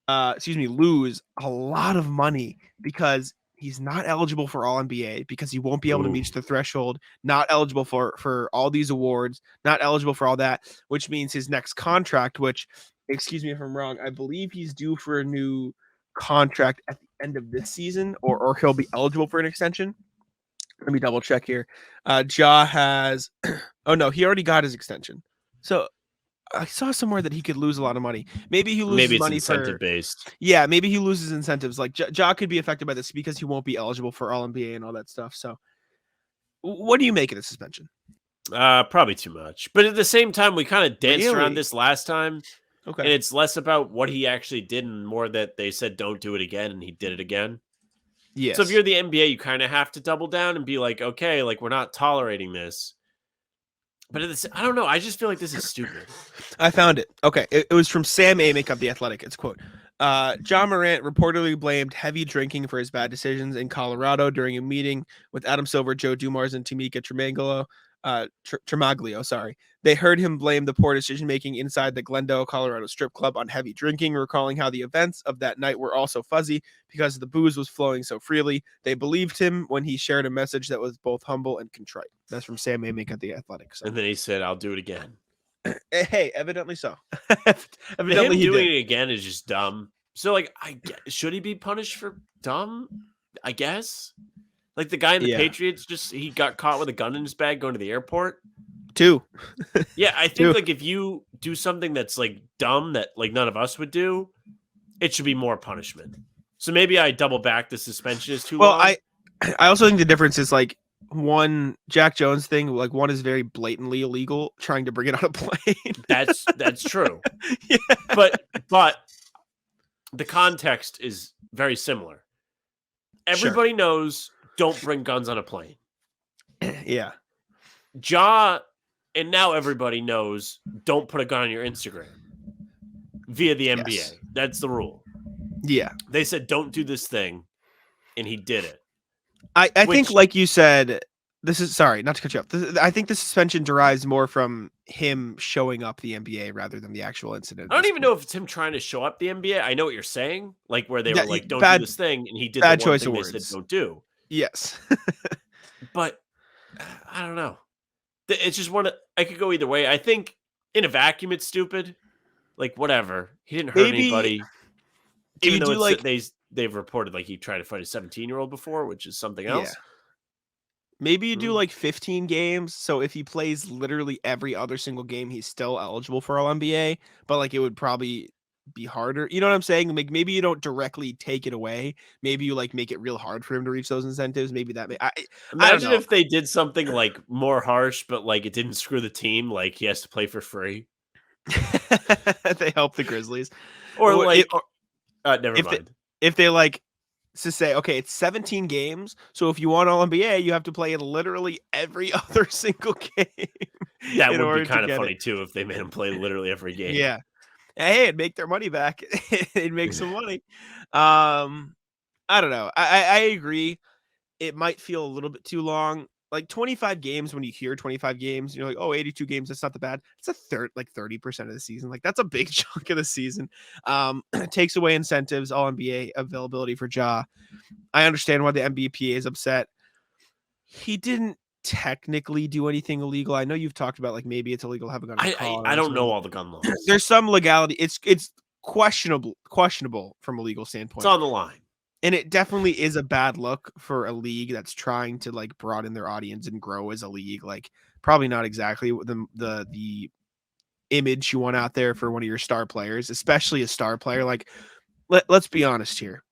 a lot of money because he's not eligible for All NBA because he won't be able to reach the threshold, not eligible for all these awards, not eligible for all that, which means his next contract, which, excuse me if I'm wrong, I believe he's due for a new contract at the end of this season, or he'll be eligible for an extension. Let me double check here. Ja has, oh no, he already got his extension. So I saw somewhere that he could lose a lot of money. Maybe he loses money incentive based. Yeah, maybe he loses incentives. Like Ja could be affected by this because he won't be eligible for All NBA and all that stuff. So what do you make of the suspension? Probably too much. But at the same time, we kind of danced around this last time. Okay. And it's less about what he actually did and more that they said don't do it again and he did it again. Yes. So if you're the NBA, you kind of have to double down and be like, okay, like we're not tolerating this. But I don't know. I just feel like this is stupid. I found it. Okay. It was from Sam Amick of The Athletic. It's quote. Ja Morant reportedly blamed heavy drinking for his bad decisions in Colorado during a meeting with Adam Silver, Joe Dumars, and Tamika Tremaglio. They heard him blame the poor decision-making inside the Glendale, Colorado strip club on heavy drinking, recalling how the events of that night were also fuzzy because the booze was flowing so freely. They believed him when he shared a message that was both humble and contrite. That's from Sam Amick at The Athletic. So. And then he said, I'll do it again. Hey, evidently so. Evidently him doing it again is just dumb. So, like, should he be punished for dumb? I guess. Like the guy in the Patriots, he got caught with a gun in his bag going to the airport. 2. Yeah, I think like if you do something that's like dumb that like none of us would do, it should be more punishment. So maybe I double back the suspension is too long. I also think the difference is like one Jack Jones thing, like one is very blatantly illegal, trying to bring it on a plane. That's true. Yeah. But the context is very similar. Everybody knows don't bring guns on a plane. Yeah. Ja, and now everybody knows don't put a gun on your Instagram via the NBA. Yes. That's the rule. Yeah. They said don't do this thing, and he did it. I think, like you said, this is, sorry, not to cut you off. I think the suspension derives more from him showing up the NBA rather than the actual incident. I don't even know if it's him trying to show up the NBA. I know what you're saying, like where they were like, don't do this thing, and he did bad the one choice thing of they words. said don't do. Yes. But I don't know. It's just I could go either way. I think in a vacuum, it's stupid. Like, whatever. He didn't hurt anybody. Even though they've reported like he tried to fight a 17-year-old before, which is something else. Yeah. Maybe you do like 15 games. So if he plays literally every other single game, he's still eligible for All NBA. But like it would probably be harder. You know what I'm saying? Like maybe you don't directly take it away. Maybe you like make it real hard for him to reach those incentives. Maybe that I don't Imagine know. if they did something like more harsh, but like it didn't screw the team. Like he has to play for free. They help the Grizzlies. Or like, never mind. If they like to say, okay, it's 17 games. So if you want All NBA, you have to play in literally every other single game. That would be kind of funny too if they made him play literally every game. Yeah. Hey, it'd make their money back. It'd make some money. I don't know. I agree. It might feel a little bit too long. Like 25 games, when you hear 25 games, you're like, oh, 82 games, that's not that bad. It's a third, like 30% of the season. Like that's a big chunk of the season. It takes away incentives, All NBA availability for Ja. I understand why the NBPA is upset. He didn't technically do anything illegal. I know you've talked about like maybe it's illegal to have a gun. I don't know all the gun laws. There's some legality. It's questionable from a legal standpoint. It's on the line. And it definitely is a bad look for a league that's trying to like broaden their audience and grow as a league. Like probably not exactly the image you want out there for one of your star players, especially a star player. Like let's be honest here.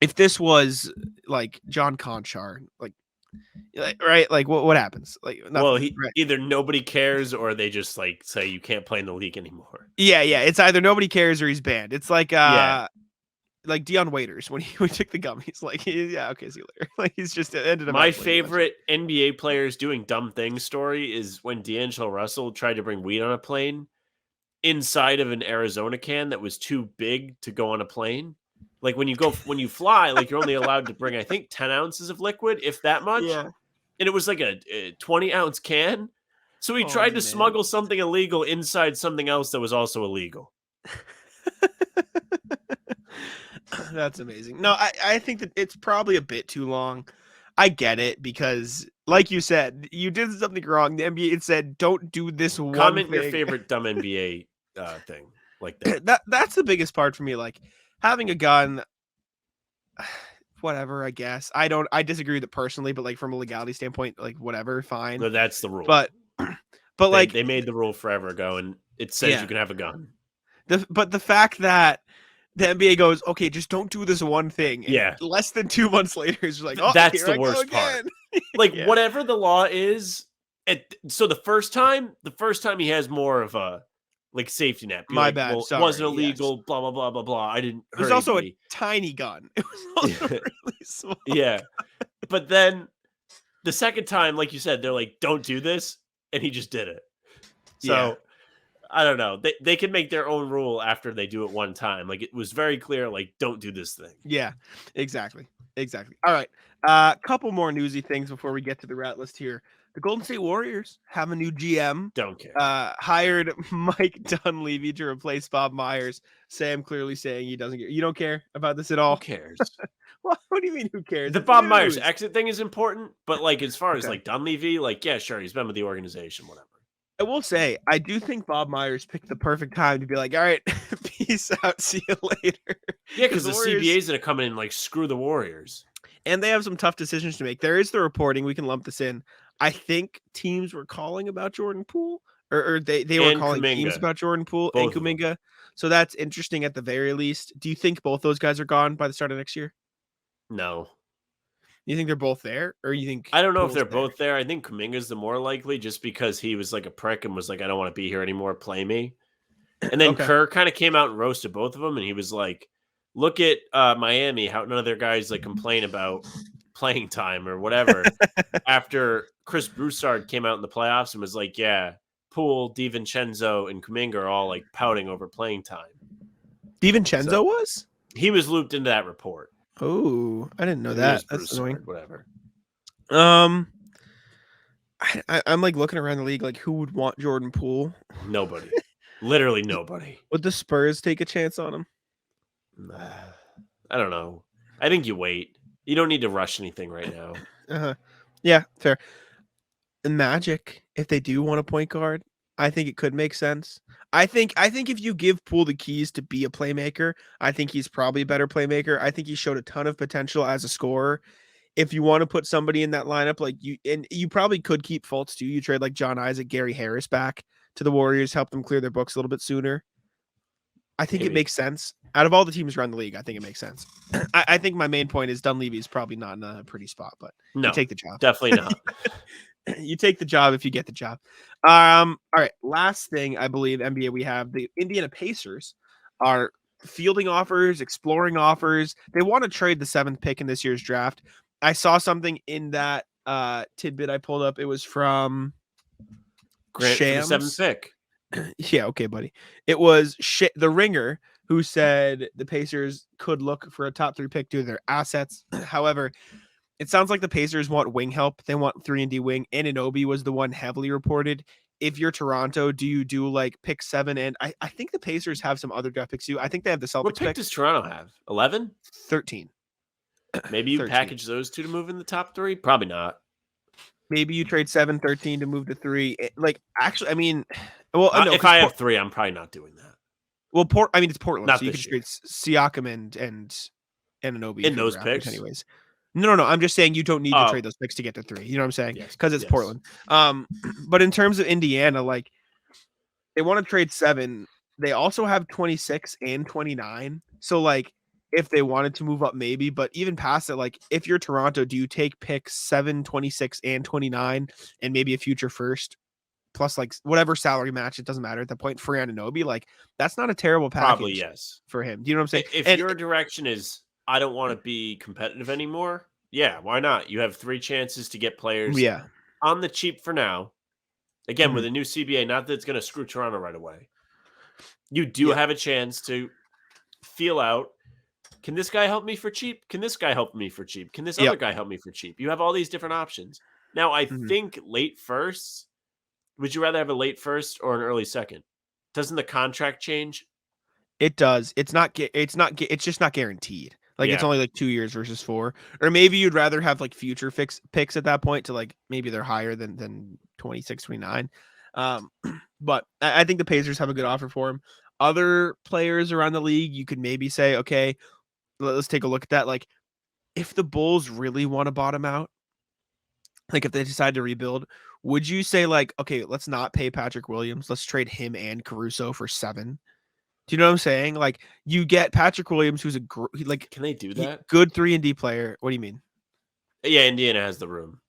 If this was like John Conchar, like right, like what happens? Like nothing, right. Either nobody cares or they just like say you can't play in the league anymore. Yeah. It's either nobody cares or he's banned. It's like like Dion Waiters when he took the gummies, like okay, see you later. Like he's just ended up. My favorite NBA players doing dumb things story is when D'Angelo Russell tried to bring weed on a plane inside of an Arizona can that was too big to go on a plane. Like when you fly, like you're only allowed to bring I think 10 ounces of liquid, if that much. Yeah. And it was like a 20-ounce can. So he tried to smuggle something illegal inside something else that was also illegal. That's amazing. No, I think that it's probably a bit too long. I get it because, like you said, you did something wrong. The NBA said, "Don't do this one Comment thing." your favorite dumb NBA thing like that. That's the biggest part for me. Like having a gun, whatever. I guess I disagree with it personally, but like from a legality standpoint, like whatever, fine. No, that's the rule. But like they made the rule forever ago, and it says you can have a gun. But the fact that the NBA goes, okay, just don't do this one thing. And less than 2 months later, it's like, oh, that's the worst part. Like whatever the law is. So the first time he has more of a like safety net. My bad. Well, sorry. It wasn't illegal. Yes. Blah blah blah blah blah. I didn't. It was also a tiny gun. It was also really small. Yeah, but then the second time, like you said, they're like, don't do this, and he just did it. So. I don't know. They can make their own rule after they do it one time. Like it was very clear, like, don't do this thing. Yeah, exactly. All right. Couple more newsy things before we get to the rat list here. The Golden State Warriors have a new GM. Don't care. Hired Mike Dunleavy to replace Bob Myers. Sam clearly saying he doesn't care. You don't care about this at all? Who cares? What do you mean who cares? The Bob Myers exit thing is important, but like as far as like Dunleavy, like, yeah, sure, he's been with the organization, whatever. I will say, I do think Bob Myers picked the perfect time to be like, all right, peace out, see you later. Yeah, because the CBA's going to come in and like screw the Warriors. And they have some tough decisions to make. There is the reporting. We can lump this in. I think teams were calling about Jordan Poole, or they were calling teams about Jordan Poole and Kuminga. So that's interesting at the very least. Do you think both those guys are gone by the start of next year? No. You think they're both there, or you think I don't know if they're both there. I think Kuminga's the more likely, just because he was like a prick and was like, I don't want to be here anymore. Play me. And then Kerr kind of came out and roasted both of them, and he was like, "Look at Miami, how none of their guys like complain about playing time or whatever." After Chris Broussard came out in the playoffs and was like, "Yeah, Poole, DiVincenzo, and Kuminga are all like pouting over playing time." DiVincenzo was? He was looped into that report. Oh, I didn't know that. That's annoying. Whatever. I'm like looking around the league, like who would want Jordan Poole? Nobody. Literally nobody. Would the Spurs take a chance on him? I don't know. I think you wait. You don't need to rush anything right now. Yeah, fair. The Magic, if they do want a point guard, I think it could make sense. I think if you give Poole the keys to be a playmaker, I think he's probably a better playmaker. I think he showed a ton of potential as a scorer. If you want to put somebody in that lineup, like you probably could keep Fultz too. You trade like John Isaac, Gary Harris back to the Warriors, help them clear their books a little bit sooner. I think it makes sense. Out of all the teams around the league, I think it makes sense. I think my main point is Dunleavy is probably not in a pretty spot, but no, you take the job. Definitely not. You take the job if you get the job. All right. Last thing, I believe, NBA, we have the Indiana Pacers are fielding offers, exploring offers. They want to trade the 7th pick in this year's draft. I saw something in that tidbit I pulled up. It was from Grant Shams. For the 7th pick. Yeah, okay, buddy. It was the Ringer who said the Pacers could look for a top 3 pick due to their assets. However, it sounds like the Pacers want wing help. They want 3-and-D wing. Anunoby was the one heavily reported. If you're Toronto, do you do like pick 7? And I think the Pacers have some other draft picks too. I think they have the Celtics. What pick does Toronto have? 11? 13. Maybe you 13. package those two to move in the top 3? Probably not. Maybe you trade 7, 13 to move to 3. Like, actually, I mean, well, no, if I have 3, I'm probably not doing that. Well, it's Portland, not so you can trade Siakam and Anunoby in those picks. Anyways, no. I'm just saying you don't need to trade those picks to get to 3. You know what I'm saying? Because it's Portland. But in terms of Indiana, like they want to trade 7. They also have 26 and 29. So like, if they wanted to move up, maybe. But even past it, like if you're Toronto, do you take picks 7, 26, and 29, and maybe a future first? Plus, like whatever salary match, it doesn't matter at that point for Anunoby. Like that's not a terrible package. Probably yes for him. Do you know what I'm saying? If your direction is I don't want to be competitive anymore, yeah, why not? You have 3 chances to get players, on the cheap for now. Again, with a new CBA, not that it's going to screw Toronto right away. You do have a chance to feel out. Can this guy help me for cheap? Can this guy help me for cheap? Can this other guy help me for cheap? You have all these different options. Now, I think late first. Would you rather have a late first or an early second? Doesn't the contract change? It does. It's just not guaranteed. Like it's only like 2 years versus 4. Or maybe you'd rather have like future picks at that point to like maybe they're higher than 26, 29. But I think the Pacers have a good offer for him. Other players around the league, you could maybe say, okay, let's take a look at that. Like if the Bulls really want to bottom out, like if they decide to rebuild, would you say like, okay, let's not pay Patrick Williams. Let's trade him and Caruso for 7. Do you know what I'm saying? Like you get Patrick Williams, who's can they do that? Good 3-and-D player. What do you mean? Yeah, Indiana has the room.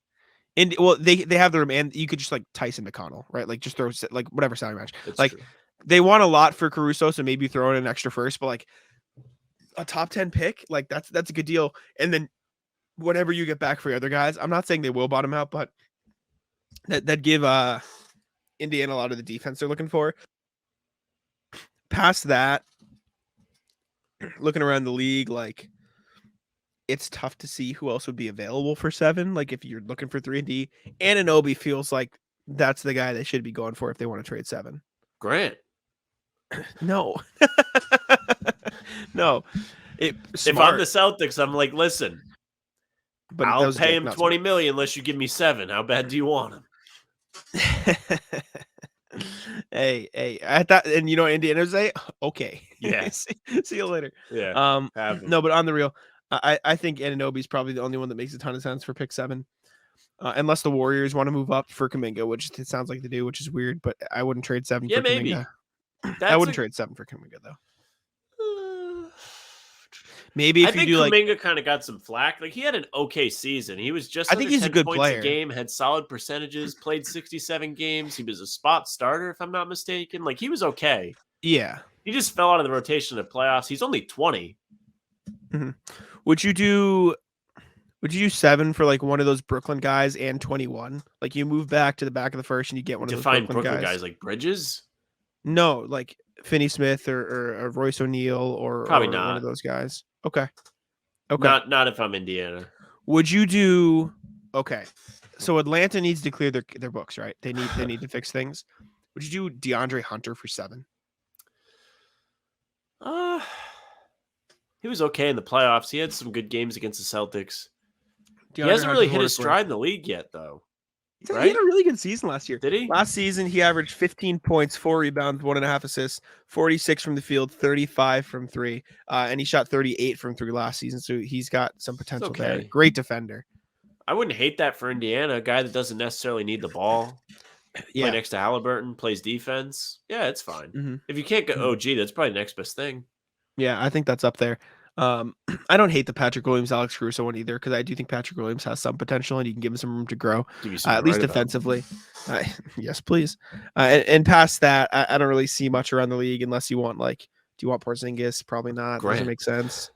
And well, they have the room, and you could just like Tyson McConnell, right? Like just throw like whatever salary match. That's like true. They want a lot for Caruso, so maybe throw in an extra first, but like a top 10 pick, like that's a good deal. And then whatever you get back for your other guys, I'm not saying they will bottom out, but that give Indiana a lot of the defense they're looking for. Past that, looking around the league, like it's tough to see who else would be available for 7. Like if you're looking for 3-and-D, Anunoby feels like that's the guy they should be going for if they want to trade 7. Grant. No. No. If I'm the Celtics, I'm like, listen, but I'll pay him $20 million unless you give me 7. How bad do you want him? Hey, at that, and you know, Indiana say, okay, yeah, see you later. Yeah, no, but on the real, I think Anunoby is probably the only one that makes a ton of sense for pick 7, unless the Warriors want to move up for Kuminga, which it sounds like they do, which is weird. But I wouldn't trade 7 for maybe. Kuminga. I wouldn't trade 7 for Kuminga though. Maybe if I think you do Kuminga kind of got some flack. Like he had an okay season. He was just I think he's a good player. A game, had solid percentages, played 67 games. He was a spot starter, if I'm not mistaken. Like he was okay. Yeah. He just fell out of the rotation in the playoffs. He's only 20. Mm-hmm. Would you do 7 for like one of those Brooklyn guys and 21? Like you move back to the back of the first and you get one of those Brooklyn guys like Bridges? No, like Finney Smith or Royce O'Neal or probably not one of those guys. Okay. Not if I'm Indiana. Would you do okay? So Atlanta needs to clear their books, right? They need to fix things. Would you do DeAndre Hunter for 7? He was okay in the playoffs. He had some good games against the Celtics. DeAndre He hasn't really Hunter hit his stride in the league yet, though. He had a really good season last year. Did he? Last season, he averaged 15 points, 4 rebounds, 1.5 assists, 46 from the field, 35 from 3. And he shot 38 from 3 last season. So he's got some potential there. Great defender. I wouldn't hate that for Indiana. A guy that doesn't necessarily need the ball. Play next to Halliburton, plays defense. Yeah, it's fine. Mm-hmm. If you can't get OG, that's probably the next best thing. Yeah, I think that's up there. I don't hate the Patrick Williams, Alex Caruso one either, because I do think Patrick Williams has some potential and you can give him some room to grow, at least defensively. Yes, please. And past that, I don't really see much around the league unless you want, do you want Porzingis? Probably not. Doesn't make sense.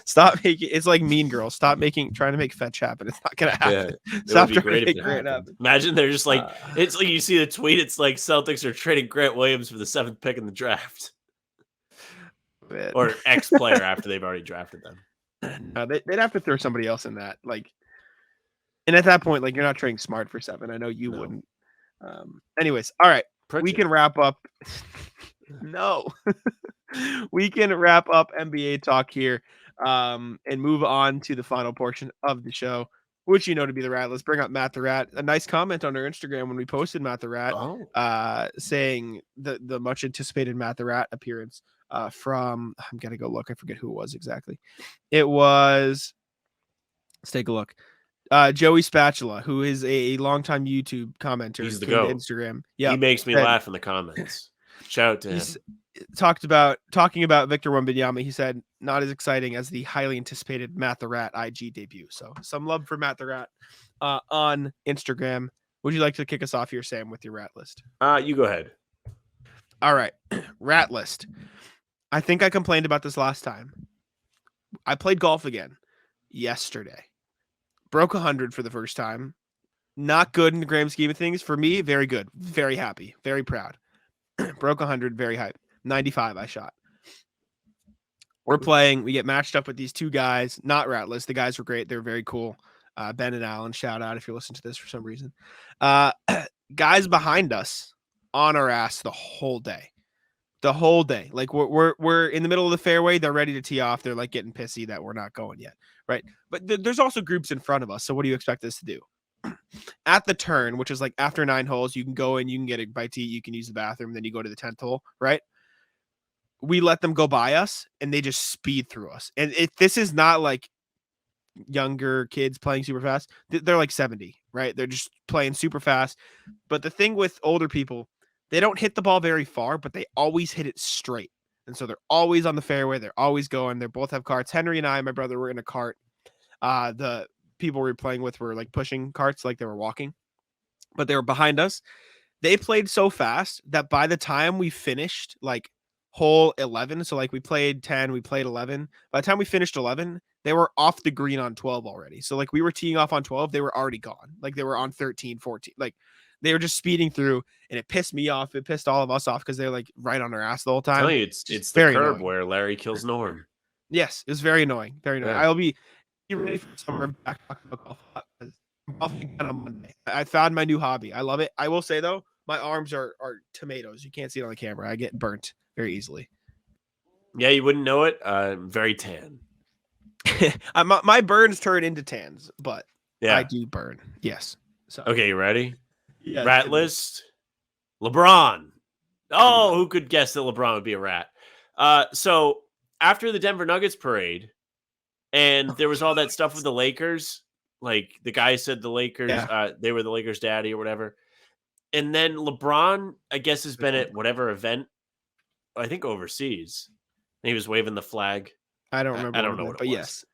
Stop making it's like Mean Girls. Stop trying to make fetch happen. It's not gonna happen. Yeah, stop trying to make Grant happen. Imagine they're just it's like you see the tweet. It's like Celtics are trading Grant Williams for the 7th pick in the draft. Or X player after they've already drafted them. They'd have to throw somebody else in that. And at that point, you're not trading Smart for 7. I know you wouldn't. Anyways, all right. Pritchard. We can wrap up. No. We can wrap up NBA talk here and move on to the final portion of the show, which to be the Rat. Let's bring up Matt the Rat. A nice comment on our Instagram when we posted Matt the Rat, saying the much anticipated Matt the Rat appearance from, I'm going to go look. I forget who it was exactly. It was, let's take a look. Joey Spatula, who is a longtime YouTube commenter. He's the GOAT. Instagram. Yeah. He makes me laugh in the comments. Shout out to him. Talking about Victor Wembanyama, he said, not as exciting as the highly anticipated Matt the Rat IG debut. So some love for Matt the Rat on Instagram. Would you like to kick us off here, Sam, with your Rat list? You go ahead. All right. Rat list. I think I complained about this last time. I played golf again yesterday. Broke 100 for the first time. Not good in the grand scheme of things. For me, very good. Very happy. Very proud. Broke 100, very hype. 95 I shot. We're playing. We get matched up with these two guys. Not Ratless. The guys were great. They're very cool. Ben and Alan, shout out if you're listening to this for some reason. Guys behind us on our ass the whole day. The whole day. We're in the middle of the fairway. They're ready to tee off. They're getting pissy that we're not going yet. Right. But there's also groups in front of us. So what do you expect us to do? At the turn, which is after 9 holes, you can go in, you can get a bite to eat, you can use the bathroom, then you go to the 10th hole, right? We let them go by us and they just speed through us. And this is not younger kids playing super fast. They're 70, right? They're just playing super fast. But the thing with older people, they don't hit the ball very far, but they always hit it straight. And so they're always on the fairway. They're always going. They both have carts. Henry and I, my brother, were in a cart. The people we were playing with were pushing carts, they were walking, but they were behind us. They played so fast that by the time we finished hole 11, so we played 10, we played 11. By the time we finished 11, they were off the green on 12 already. So we were teeing off on 12, they were already gone. They were on 13, 14. They were just speeding through, and it pissed me off. It pissed all of us off because they're right on our ass the whole time. I tell you, it's the curb annoying. Where Larry kills Norm. Yes, it was very annoying. Very annoying. Yeah. You ready for summer back talking about golf? Golfing again on Monday. I found my new hobby. I love it. I will say though, my arms are tomatoes. You can't see it on the camera. I get burnt very easily. Yeah, you wouldn't know it. Very tan. My burns turn into tans, but yeah, I do burn. Yes. So okay, you ready? Yes, rat list. LeBron. Oh, who could guess that LeBron would be a rat? So after the Denver Nuggets parade. And there was all that stuff with the Lakers. The guy said the Lakers, they were the Lakers' daddy or whatever. And then LeBron, I guess, has been at whatever event, I think overseas. And he was waving the flag. I don't remember. I don't know what it was. Yes.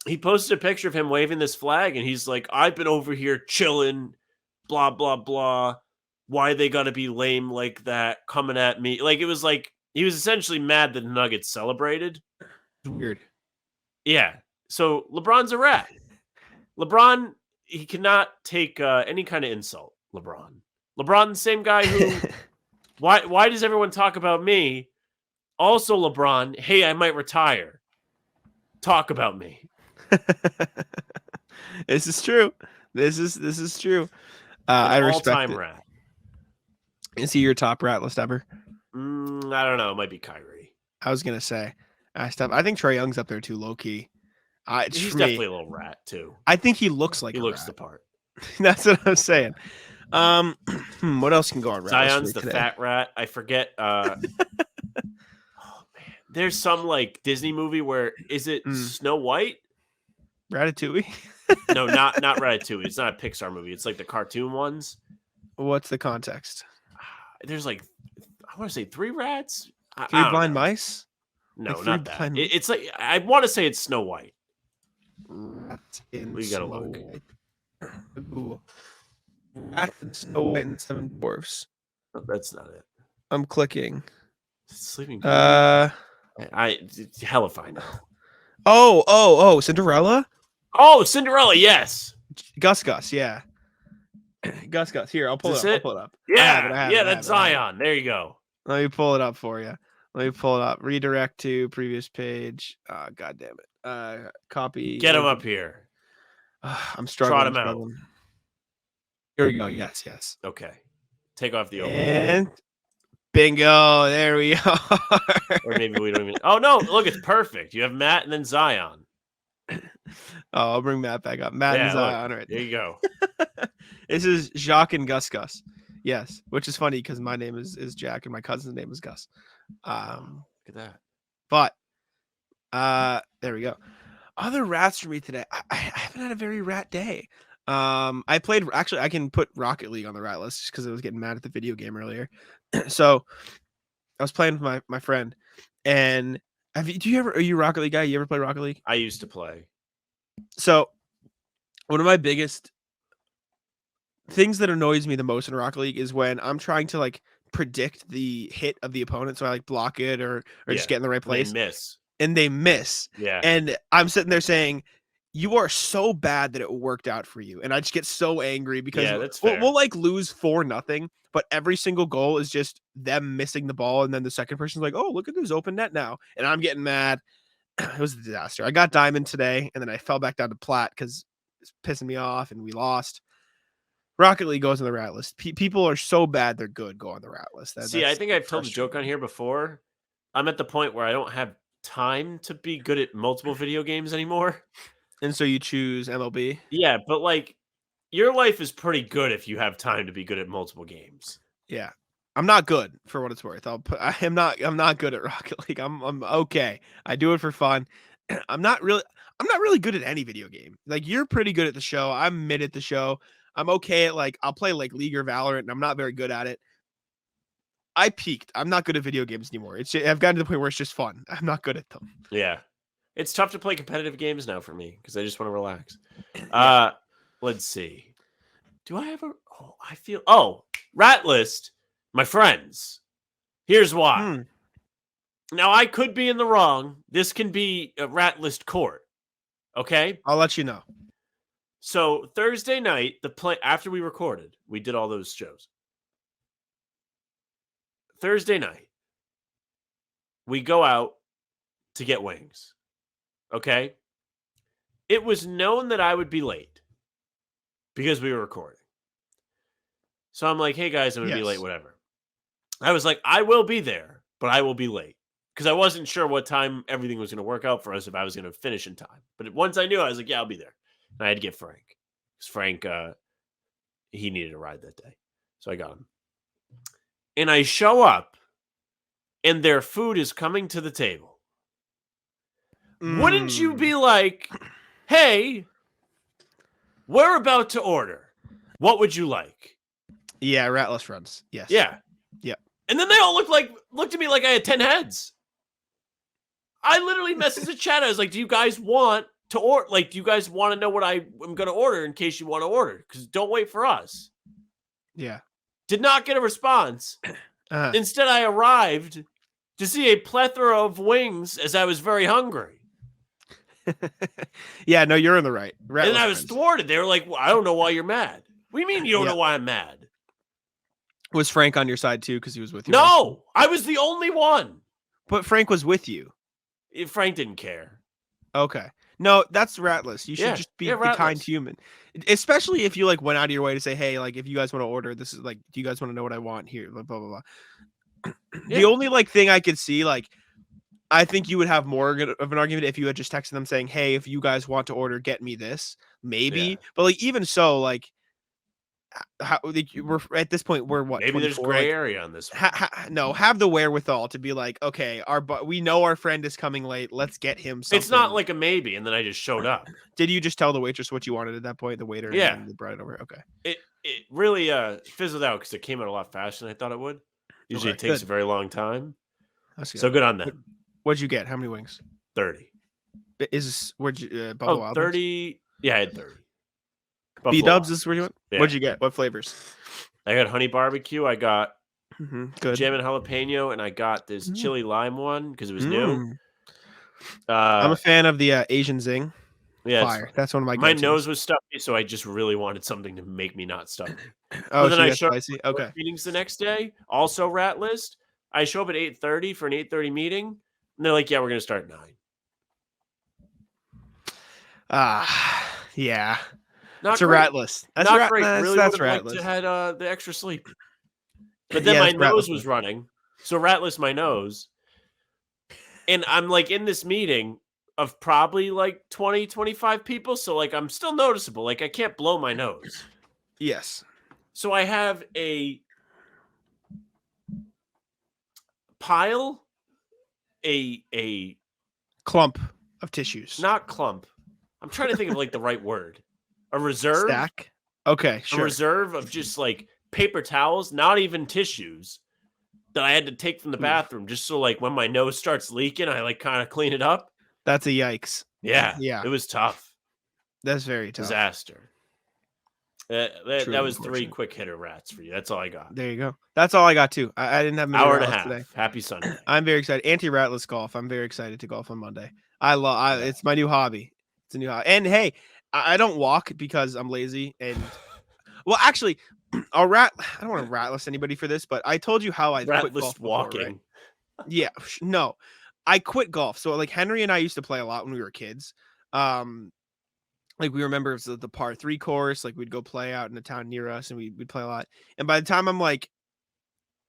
He posted a picture of him waving this flag, and he's like, I've been over here chilling, blah, blah, blah. Why they got to be lame like that, coming at me? It was he was essentially mad that the Nuggets celebrated. Weird. Yeah. So LeBron's a rat. LeBron, he cannot take any kind of insult. LeBron, the same guy who, why does everyone talk about me? Also LeBron, hey, I might retire. Talk about me. This is true. This is true. I respect all-time it. rat. Is he your top rat list ever? I don't know. It might be Kyrie. I was going to say. I think Trae Young's up there too, low key. He's definitely a little rat too. I think he looks like he looks the part. That's what I'm saying. What else can go on? Zion's the fat rat. I forget. Oh man, there's some like Disney movie where is it Snow White? Ratatouille? No, not Ratatouille. It's not a Pixar movie. It's like the cartoon ones. What's the context? There's like, I want to say 3 rats. 3 blind mice? No, like not that. It's like, I want to say it's Snow White. We gotta look. Ooh. Rat and Snow White and 7 Dwarfs. No, that's not it. I'm clicking. Sleeping Beauty. It's hella fine. Oh, Cinderella? Oh, Cinderella, yes. Gus, yeah. Gus. Here, I'll pull it up. I'll pull it up. Yeah, that's Zion. There you go. Let me pull it up for you. Let me pull it up. Redirect to previous page. God damn it. Copy. Get him up here. I'm struggling. Trot him out. Here we go. Yes. Okay. Take off the open. And bingo. There we are. Or maybe we don't even. Oh, no. Look, it's perfect. You have Matt and then Zion. I'll bring Matt back up. Matt and Zion. Right there you go. This is Jacques and Gus. Yes, which is funny because my name is Jack and my cousin's name is Gus. Look at that. But there we go. Other rats for me today. I haven't had a very rat day. I can put Rocket League on the rat list just because I was getting mad at the video game earlier. So I was playing with my friend, and are you a Rocket League guy? You ever play Rocket League? I used to play. So one of my biggest things that annoys me the most in Rocket League is when I'm trying to like predict the hit of the opponent, so I like block it or just get in the right place. They miss. Yeah. And I'm sitting there saying, you are so bad that it worked out for you. And I just get so angry because we'll like lose 4-0, but every single goal is just them missing the ball. And then the second person's like, oh, look at this open net now. And I'm getting mad. It was a disaster. I got diamond today, and then I fell back down to plat because it's pissing me off and we lost. Rocket League goes on the rat list. People are so bad they're good go on the rat list. I think I've told the joke on here before. I'm at the point where I don't have time to be good at multiple video games anymore. And so you choose MLB? Yeah, but like your life is pretty good if you have time to be good at multiple games. Yeah. I'm not good for what it's worth. I'm not good at Rocket League. I'm okay. I do it for fun. I'm not really good at any video game. Like you're pretty good at the show. I'm mid at the show. I'm okay at like I'll play like League or Valorant, and I'm not very good at it. I peaked. I'm not good at video games anymore. I've gotten to the point where it's just fun. I'm not good at them. Yeah. It's tough to play competitive games now for me because I just want to relax. Let's see. Do I have rat list, my friends. Here's why. Now I could be in the wrong. This can be a rat list court. Okay? I'll let you know. So Thursday night, after we recorded, we did all those shows. Thursday night, we go out to get wings. Okay? It was known that I would be late because we were recording. So I'm like, hey guys, I'm going to be late, whatever. I was like, I will be there, but I will be late. Because I wasn't sure what time everything was going to work out for us if I was going to finish in time. But once I knew, I was like, yeah, I'll be there. And I had to get Frank. Because Frank, he needed a ride that day. So I got him. And I show up, and their food is coming to the table. Wouldn't you be like, hey, we're about to order. What would you like? Yeah, ratless runs. Yes. Yeah. Yeah. And then they all looked at me like I had 10 heads. I literally messaged the chat. I was like, do you guys want to order? Like, do you guys want to know what I am going to order in case you want to order? Because don't wait for us. Yeah. Did not get a response. Instead, I arrived to see a plethora of wings as I was very hungry. Yeah, no, you're in the right. And I was thwarted. They were like, well, I don't know why you're mad. What do you mean you don't know why I'm mad? Was Frank on your side too because he was with you? No, I was the only one. But Frank was with you. Frank didn't care. Okay. No, that's ratless. You should just be a kind human. Especially if you like went out of your way to say, hey, like if you guys want to order, this is like, do you guys want to know what I want here? Blah, blah, blah. The only like thing I could see, like, I think you would have more of an argument if you had just texted them saying, hey, if you guys want to order, get me this. Maybe. Yeah. But like, even so, like, we're at this point. We're what? Maybe 24? there's gray area on this one. No, have the wherewithal to be like, okay, we know our friend is coming late. Let's get him something. It's not like a maybe, and then I just showed up. Did you just tell the waitress what you wanted at that point? The waiter, yeah, and they brought it over. Okay, it really fizzled out because it came out a lot faster than I thought it would. Usually it takes a very long time. That's good. So good on them. What'd you get? How many wings? 30. Where'd you Buffalo Wild 30. Wings? Yeah, I had 30. B-dubs is where you went? Yeah. What'd you get? What flavors? I got honey barbecue. I got good jam and jalapeno, and I got this chili lime one because it was new. I'm a fan of the Asian Zing. Yeah, fire. That's one of my. My nose was stuffy, so I just really wanted something to make me not stuffy. Oh, then I showed spicy. Okay. Meetings the next day. Also, rat list. I show up at 8:30 for an 8:30 meeting, and they're like, "Yeah, we're gonna start at 9." Yeah. Not a rat list. That's not great. Really that's would have liked to had the extra sleep. But then my nose was running. So ratless my nose. And I'm like in this meeting of probably like 20, 25 people. So like I'm still noticeable. Like I can't blow my nose. Yes. So I have a pile, a clump of tissues. Not clump. I'm trying to think of like the right word. A reserve? Stack? Okay, sure. A reserve of just like paper towels, not even tissues, that I had to take from the bathroom just so like when my nose starts leaking, I like kind of clean it up. That's a yikes. Yeah. Yeah. It was tough. That's very tough. Disaster. That was 3 quick hitter rats for you. That's all I got. There you go. That's all I got too. I didn't have many hour and a half today. Happy Sunday. I'm very excited. Anti-ratless golf. I'm very excited to golf on Monday. It's my new hobby. It's a new hobby. And hey, I don't walk because I'm lazy. And well, actually, I don't want to ratless anybody for this, but I told you how I quit golf walking. Before, right? Yeah, no, I quit golf. So like Henry and I used to play a lot when we were kids. Like we remember it was the par 3 course. Like we'd go play out in the town near us, and we'd play a lot. And by the time I'm like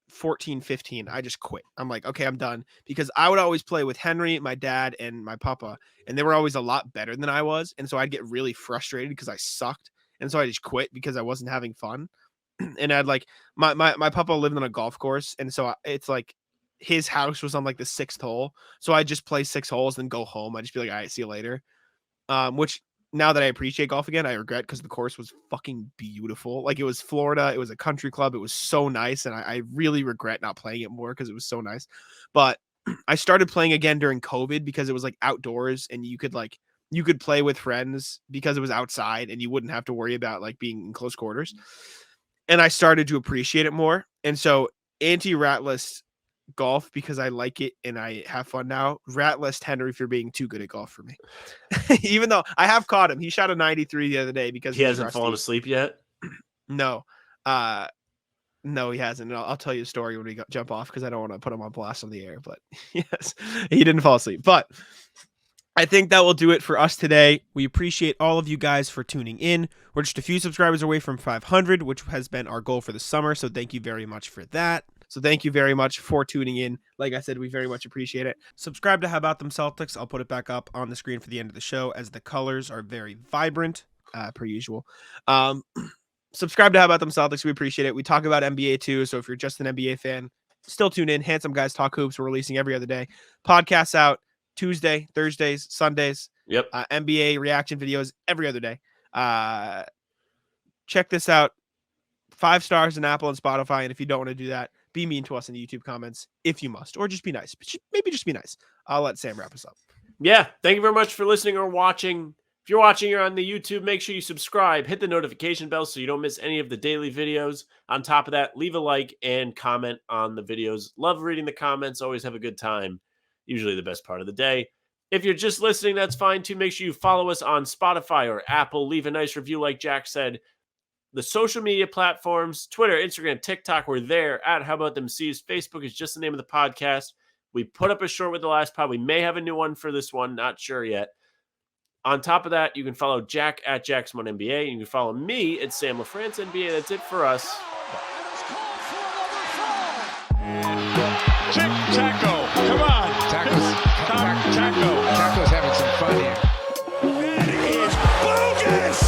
14, 15, I just quit. I'm like, okay, I'm done, because I would always play with Henry, my dad, and my papa, and they were always a lot better than I was, and so I'd get really frustrated because I sucked, and so I just quit because I wasn't having fun. And I'd like my papa lived on a golf course, and so it's like his house was on like the 6th hole, so I just play 6 holes, then go home. I just be like, all right, see you later. Which now that I appreciate golf again, I regret, because the course was fucking beautiful. Like it was Florida, it was a country club, it was so nice, and I really regret not playing it more because it was so nice. But I started playing again during COVID because it was like outdoors, and you could play with friends because it was outside, and you wouldn't have to worry about like being in close quarters. And I started to appreciate it more. And so anti-ratless golf, because I like it and I have fun now. Ratless Henry for being too good at golf for me. Even though I have caught him. He shot a 93 the other day because he hasn't fallen asleep yet. No. No, he hasn't. And I'll tell you a story when we jump off, because I don't want to put him on blast on the air. But yes, he didn't fall asleep. But I think that will do it for us today. We appreciate all of you guys for tuning in. We're just a few subscribers away from 500, which has been our goal for the summer. So thank you very much for that. So thank you very much for tuning in. Like I said, we very much appreciate it. Subscribe to How About Them Celtics. I'll put it back up on the screen for the end of the show, as the colors are very vibrant, per usual. Subscribe to How About Them Celtics. We appreciate it. We talk about NBA too. So if you're just an NBA fan, still tune in. Handsome Guys Talk Hoops. We're releasing every other day. Podcasts out Tuesday, Thursdays, Sundays. Yep. NBA reaction videos every other day. Check this out. 5 stars on Apple and Spotify. And if you don't want to do that, be mean to us in the YouTube comments if you must, or just be nice. Maybe just be nice. I'll let Sam wrap us up. Yeah. Thank you very much for listening or watching. If you're watching here on the YouTube, make sure you subscribe, hit the notification bell so you don't miss any of the daily videos. On top of that, leave a like and comment on the videos. Love reading the comments. Always have a good time. Usually the best part of the day. If you're just listening, that's fine too. Make sure you follow us on Spotify or Apple. Leave a nice review like Jack said. The social media platforms, Twitter, Instagram, TikTok, we're there at How About Them C's. Facebook is just the name of the podcast. We put up a short with the last pod. We may have a new one for this one. Not sure yet. On top of that, you can follow Jack at Jackson1NBA. You can follow me at Sam LaFrance NBA. That's it for us. Chick Taco, come on. Taco's having some fun here. That is bogus!